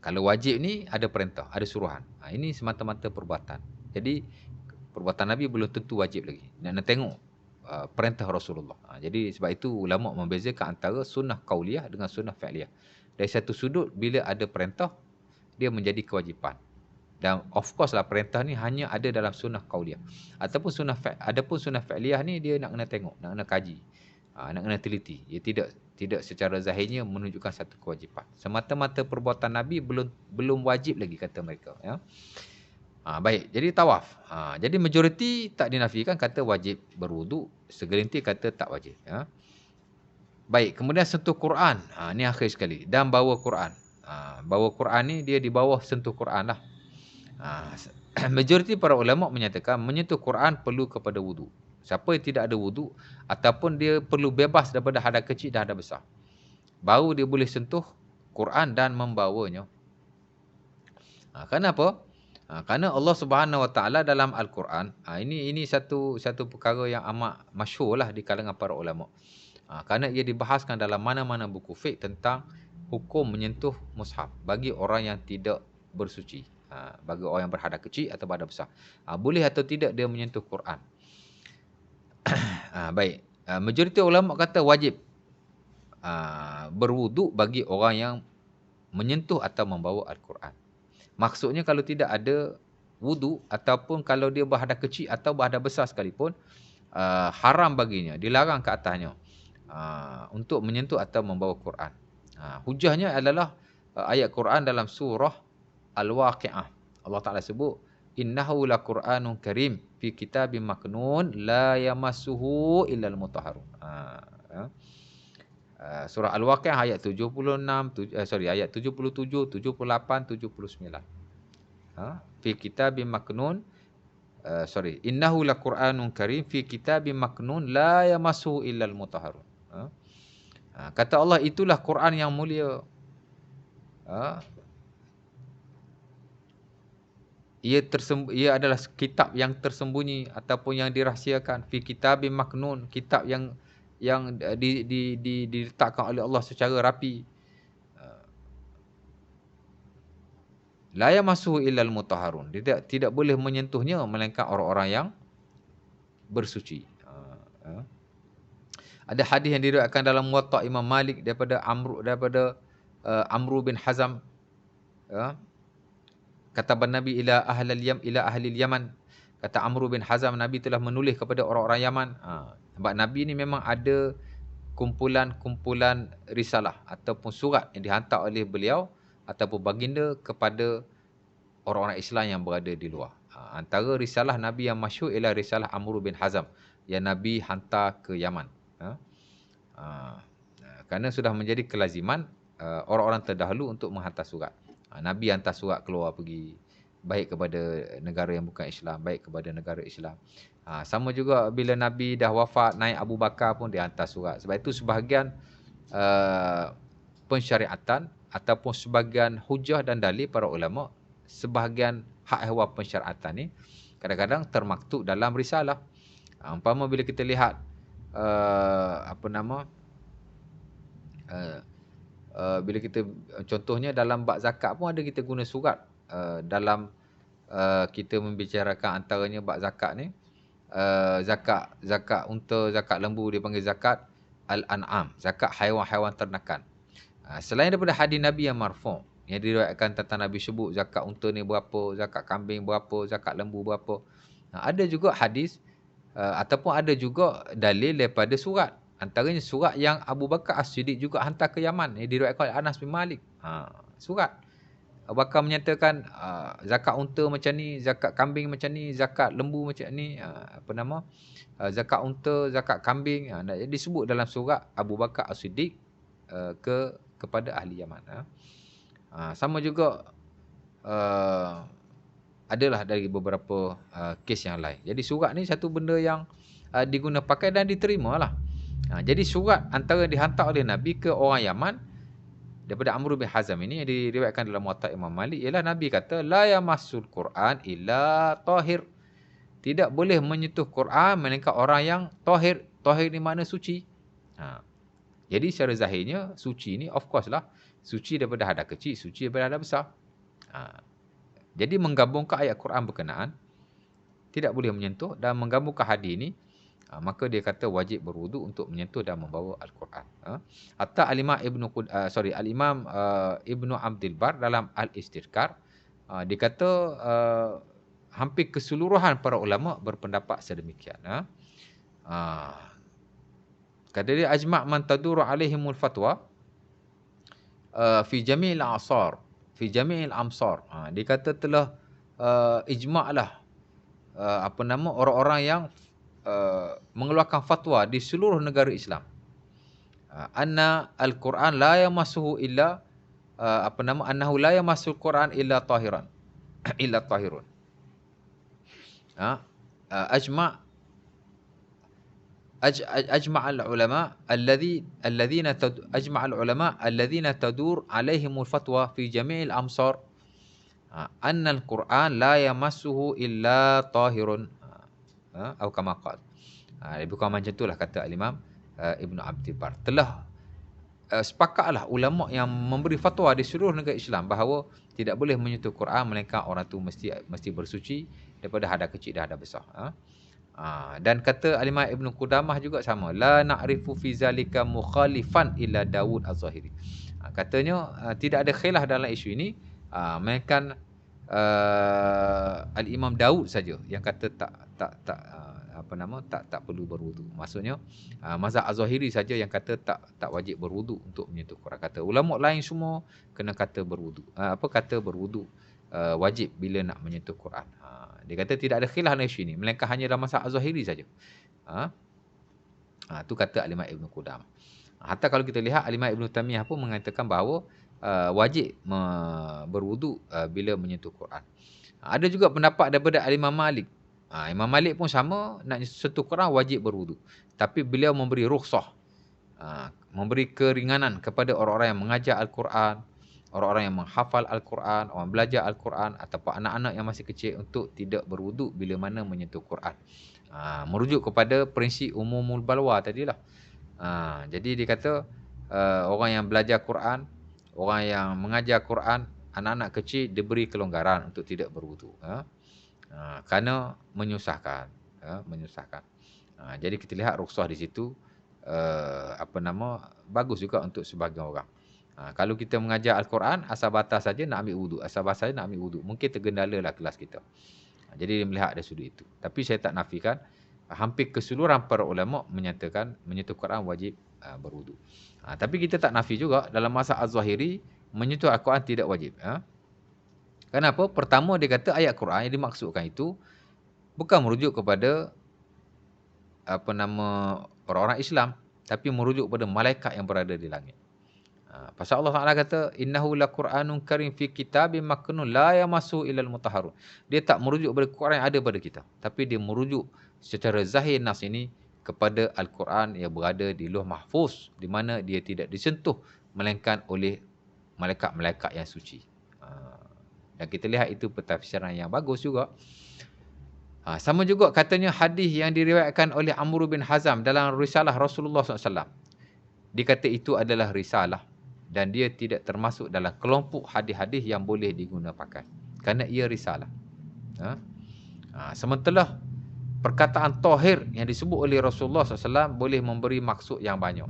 Kalau wajib ni ada perintah, ada suruhan. Ini semata-mata perbuatan. Jadi perbuatan Nabi belum tentu wajib lagi. Nak tengok perintah Rasulullah. Jadi sebab itu ulama membezakan antara sunnah qauliyah dengan sunnah fi'liyah. Dari satu sudut, bila ada perintah, dia menjadi kewajipan. Dan of course lah perintah ni hanya ada dalam sunnah qauliyah. Adapun sunnah fi'liyah ni dia nak kena tengok, nak kena kaji, nak kena teliti. Dia tidak secara zahirnya menunjukkan satu kewajipan. Semata-mata perbuatan Nabi belum wajib lagi kata mereka. Ya. Baik, jadi tawaf. Jadi majoriti tak dinafikan kata wajib berwudu, segelintir kata tak wajib. Ya. Baik, kemudian sentuh Quran. Ni akhir sekali. Dan bawa Quran. Bawa Quran ni dia di bawah sentuh Quran lah. Majoriti para ulama menyatakan menyentuh Quran perlu kepada wudu. Siapa yang tidak ada wudu ataupun dia perlu bebas daripada hadas kecil dan hadas besar, baru dia boleh sentuh Quran dan membawanya. Kenapa? Kerana Allah Subhanahu Wa Taala dalam Al-Quran, ini satu perkara yang amat masyhur lah di kalangan para ulama. Kerana ia dibahaskan dalam mana-mana buku fiqh tentang hukum menyentuh mushaf bagi orang yang tidak bersuci Bagi orang yang berhadas kecil atau berhadas besar. Boleh atau tidak dia menyentuh Quran. Baik. Majoriti ulama kata wajib berwuduk bagi orang yang menyentuh atau membawa Al-Quran. Maksudnya kalau tidak ada wuduk ataupun kalau dia berhadas kecil atau berhadas besar sekalipun, haram baginya, dilarang ke atasnya untuk menyentuh atau membawa Quran. Hujahnya adalah ayat Quran dalam surah Al-Waqi'ah. Allah Ta'ala sebut, innahu laqur'anun karim fi kitabim maknun la yamassuhu illal mutahharun. Surah Al-Waqi'ah ayat 76, ayat 77, 78, 79. Fi kitabim maknun, innahu laqur'anun karim fi kitabim maknun la yamassuhu illal mutahharun. Kata Allah, itulah Quran yang mulia. Ia adalah kitab yang tersembunyi ataupun yang dirahsiakan. Fi kitabim maknun, kitab yang diletakkan oleh Allah secara rapi. La yamassuhu illal mutahharun. Tidak boleh menyentuhnya melainkan orang-orang yang bersuci. Ada hadis yang diriwayatkan dalam Muwatta Imam Malik daripada Amr bin Hazam. Kata Nabi ila ahli Yaman. Kata Amr bin Hazam, Nabi telah menulis kepada orang-orang Yaman. Sebab Nabi ni memang ada kumpulan risalah ataupun surat yang dihantar oleh beliau ataupun baginda kepada orang-orang Islam yang berada di luar. Antara risalah Nabi yang masyhur ialah risalah Amr bin Hazam yang Nabi hantar ke Yaman. Kerana sudah menjadi kelaziman orang-orang terdahulu untuk menghantar surat. Nabi hantar surat keluar pergi, baik kepada negara yang bukan Islam, baik kepada negara Islam. Sama juga bila Nabi dah wafat, naik Abu Bakar pun dia hantar surat. Sebab itu sebahagian pensyariatan ataupun sebahagian hujah dan dalil para ulama, sebahagian hak ehwal pensyariatan ni kadang-kadang termaktub dalam risalah. Umpama bila kita lihat bila kita contohnya dalam bab zakat pun ada kita guna surat dalam kita membicarakan antaranya bab zakat ni, zakat unta, zakat lembu dipanggil zakat al-an'am, zakat haiwan-haiwan ternakan. Selain daripada hadis Nabi yang marfu' yang diriwayatkan tentang Nabi sebut zakat unta ni berapa, zakat kambing berapa, zakat lembu berapa. Ada juga hadis ataupun ada juga dalil daripada surat. Antaranya surat yang Abu Bakar As-Siddiq juga hantar ke Yaman, yang diriwayatkan oleh Anas bin Malik. Surat Abu Bakar menyatakan zakat unta macam ni, zakat kambing macam ni, zakat lembu macam ni, zakat unta, zakat kambing, disebut dalam surat Abu Bakar As-Siddiq kepada ahli Yaman. Sama juga adalah dari beberapa kes yang lain. Jadi surat ni satu benda yang diguna pakai dan diterima lah. Jadi surat antara dihantar oleh Nabi ke orang Yaman daripada Amr bin Hazam ini yang diriwayatkan dalam Muwatta Imam Malik ialah Nabi kata la yamassul Quran illa tahir. Tidak boleh menyentuh Quran melainkan orang yang tahir. Tahir ni makna suci. Jadi secara zahirnya suci ni of course lah suci daripada hadas kecil, suci daripada hadas besar. Jadi menggabungkan ayat Quran berkenaan tidak boleh menyentuh dan menggabungkan hadis ni, maka dia kata wajib berwuduk untuk menyentuh dan membawa Al-Quran. Hatta Al-Imam Ibnu Abdul Bar dalam Al-Istidkar, dia kata hampir keseluruhan para ulama berpendapat sedemikian. Kata dia ajma' man taduru alaihimul fatwa fi jami'il asar, fi jami'il amsar. Dia kata telah ijma' lah orang-orang yang mengeluarkan fatwa di seluruh negara Islam. Anna al-Quran la yamassuhu illa annahu la yamassul Quran illa tahiran. Illa tahirun. أجمع العلماء الذين تدور عليهم الفتوى في جميع الأمصار أن القرآن لا يمسه إلا طاهر أو كما قال. Lebih kurang macam itulah kata Imam Ibn Abdul Bar. Telah sepakatlah ulama yang memberi fatwa di seluruh negara Islam bahawa tidak boleh menyentuh Quran melainkan orang tu mesti bersuci daripada hadas kecil dan hadas besar. Dan kata Al-Imam Ibn Qudamah juga sama, la na'rifu fi zalika mukhalifan illa Dawud Az-Zahiri. Katanya tidak ada khilaf dalam isu ini, melainkan Al-Imam Daud saja yang kata tak perlu berwuduk. Maksudnya mazhab Az-Zahiri saja yang kata tak wajib berwuduk untuk menyentuh Quran. Kata ulama lain semua kena kata berwuduk. Kata berwuduk wajib bila nak menyentuh Quran. Dia kata tidak ada khilaf dalam isu ini, melainkan hanya dalam mazhab Az-Zahiri saja. Tu kata Al-Imam Ibn Qudamah. Hatta kalau kita lihat Al-Imam Ibn Taymiyah pun mengatakan bahawa wajib berwuduk bila menyentuh Quran. Ada juga pendapat daripada Al-Imam Malik. Imam Malik pun sama, nak sentuh Quran wajib berwuduk. Tapi beliau memberi rukhsah, memberi keringanan kepada orang-orang yang mengajar Al-Quran, orang-orang yang menghafal Al-Quran, orang belajar Al-Quran ataupun anak-anak yang masih kecil untuk tidak berwuduk bila mana menyentuh Quran. Merujuk kepada prinsip umumul balwa tadilah. Jadi dia kata orang yang belajar Quran, orang yang mengajar Quran, anak-anak kecil diberi kelonggaran untuk tidak berwuduk. Kerana menyusahkan. Jadi kita lihat rukhsah di situ bagus juga untuk sebahagian orang. Kalau kita mengajar Al-Quran, asal batas saja nak ambil wuduk. Asal batas saja nak ambil wuduk. Mungkin tergendala lah kelas kita. Jadi dia melihat ada sudut itu. Tapi saya tak nafikan, hampir keseluruhan para ulama menyatakan menyentuh Quran wajib berwuduk. Tapi kita tak nafi juga dalam mazhab Az-Zahiri menyentuh Al-Quran tidak wajib. Kenapa? Pertama dia kata ayat Quran yang dimaksudkan itu bukan merujuk kepada orang-orang Islam, tapi merujuk kepada malaikat yang berada di langit. Pasal Allah Taala kata innahu laqur'anun karim fi kitabim maknun la yamassu ilal mutahharun. Dia tak merujuk kepada Quran yang ada pada kita, tapi dia merujuk secara zahir nas ini kepada Al-Quran yang berada di Lauh Mahfuz, di mana dia tidak disentuh melainkan oleh malaikat-malaikat yang suci. Dan kita lihat itu pentafsiran yang bagus juga. Sama juga katanya hadis yang diriwayatkan oleh Amr bin Hazam dalam risalah Rasulullah SAW. Dia kata itu adalah risalah dan dia tidak termasuk dalam kelompok hadis-hadis yang boleh digunakan pakai. Kerana ia risalah. Sementara perkataan tahir yang disebut oleh Rasulullah SAW boleh memberi maksud yang banyak.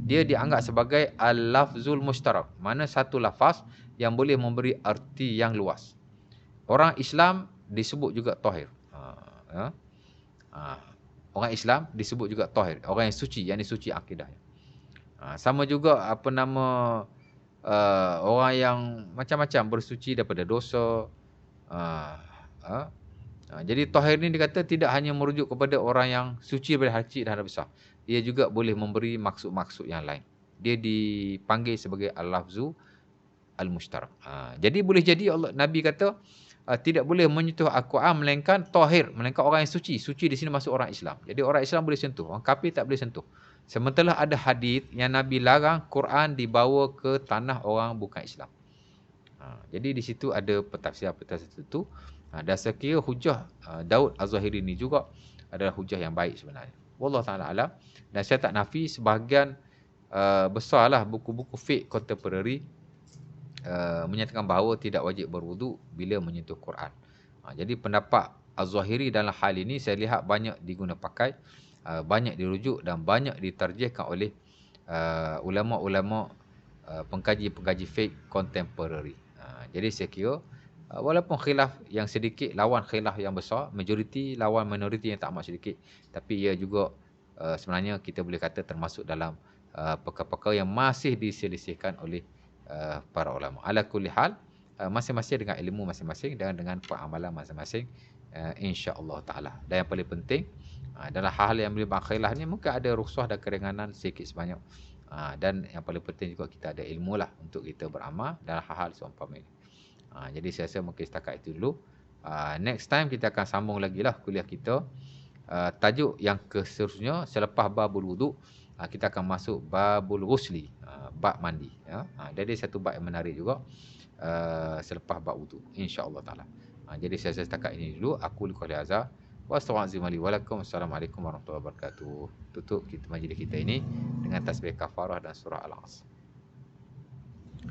Dia dianggap sebagai al-lafzul mushtarak. Mana satu lafaz yang boleh memberi arti yang luas. Orang Islam disebut juga tahir. Orang Islam disebut juga tahir. Orang yang suci, yang suci akidahnya. Sama juga orang yang macam-macam bersuci daripada dosa. Jadi tahir ni dikata tidak hanya merujuk kepada orang yang suci daripada hal kecil dan hal besar. Dia juga boleh memberi maksud-maksud yang lain. Dia dipanggil sebagai al-lafzu al-mushtarak. Jadi boleh jadi Nabi kata tidak boleh menyentuh Al-Quran melainkan tahir, melainkan orang yang suci. Suci di sini masuk orang Islam. Jadi orang Islam boleh sentuh, orang kafir tak boleh sentuh. Sementara ada hadis yang Nabi larang Quran dibawa ke tanah orang bukan Islam. Jadi di situ ada pentafsiran-pentafsiran tertentu. Dan saya kira hujah Daud Az-Zahiri ni juga adalah hujah yang baik sebenarnya. Wallahu ta'ala alam. Dan saya tak nafi sebahagian besarlah buku-buku fiqh contemporary menyatakan bahawa tidak wajib berwuduk bila menyentuh Quran. Jadi pendapat Az-Zahiri dalam hal ini saya lihat banyak diguna pakai, banyak dirujuk dan banyak ditarjihkan oleh ulama-ulama pengkaji-pengkaji fiqh contemporary. Jadi saya kira walaupun khilaf yang sedikit lawan khilaf yang besar, majoriti lawan minoriti yang tak amat sedikit, tapi ia juga sebenarnya kita boleh kata termasuk dalam perkara-perkara yang masih diselisihkan oleh para ulama. Ala kulli hal, masing-masing dengan ilmu masing-masing dan dengan peramalan masing-masing, insya-Allah taala. Dan yang paling penting dalam hal-hal yang melibatkan khilaf ni mungkin ada rukhsah dan keringanan sedikit sebanyak. Dan yang paling penting juga kita ada ilmu lah untuk kita beramal dalam hal-hal seumpama ini. Jadi saya rasa mungkin setakat itu dulu. Next time kita akan sambung lagi lah kuliah kita. Tajuk yang seterusnya selepas babul wuduk, kita akan masuk babul ghusli, bab mandi. Jadi satu bab yang menarik juga selepas bab wuduk, insya-Allah taala. Jadi saya rasa setakat ini dulu. Aku liqali azza wa astagfirullahaladzim. Assalamualaikum warahmatullahi wabarakatuh. Tutup kita majlis kita ini dengan tasbih kafarah dan surah Al-Asr.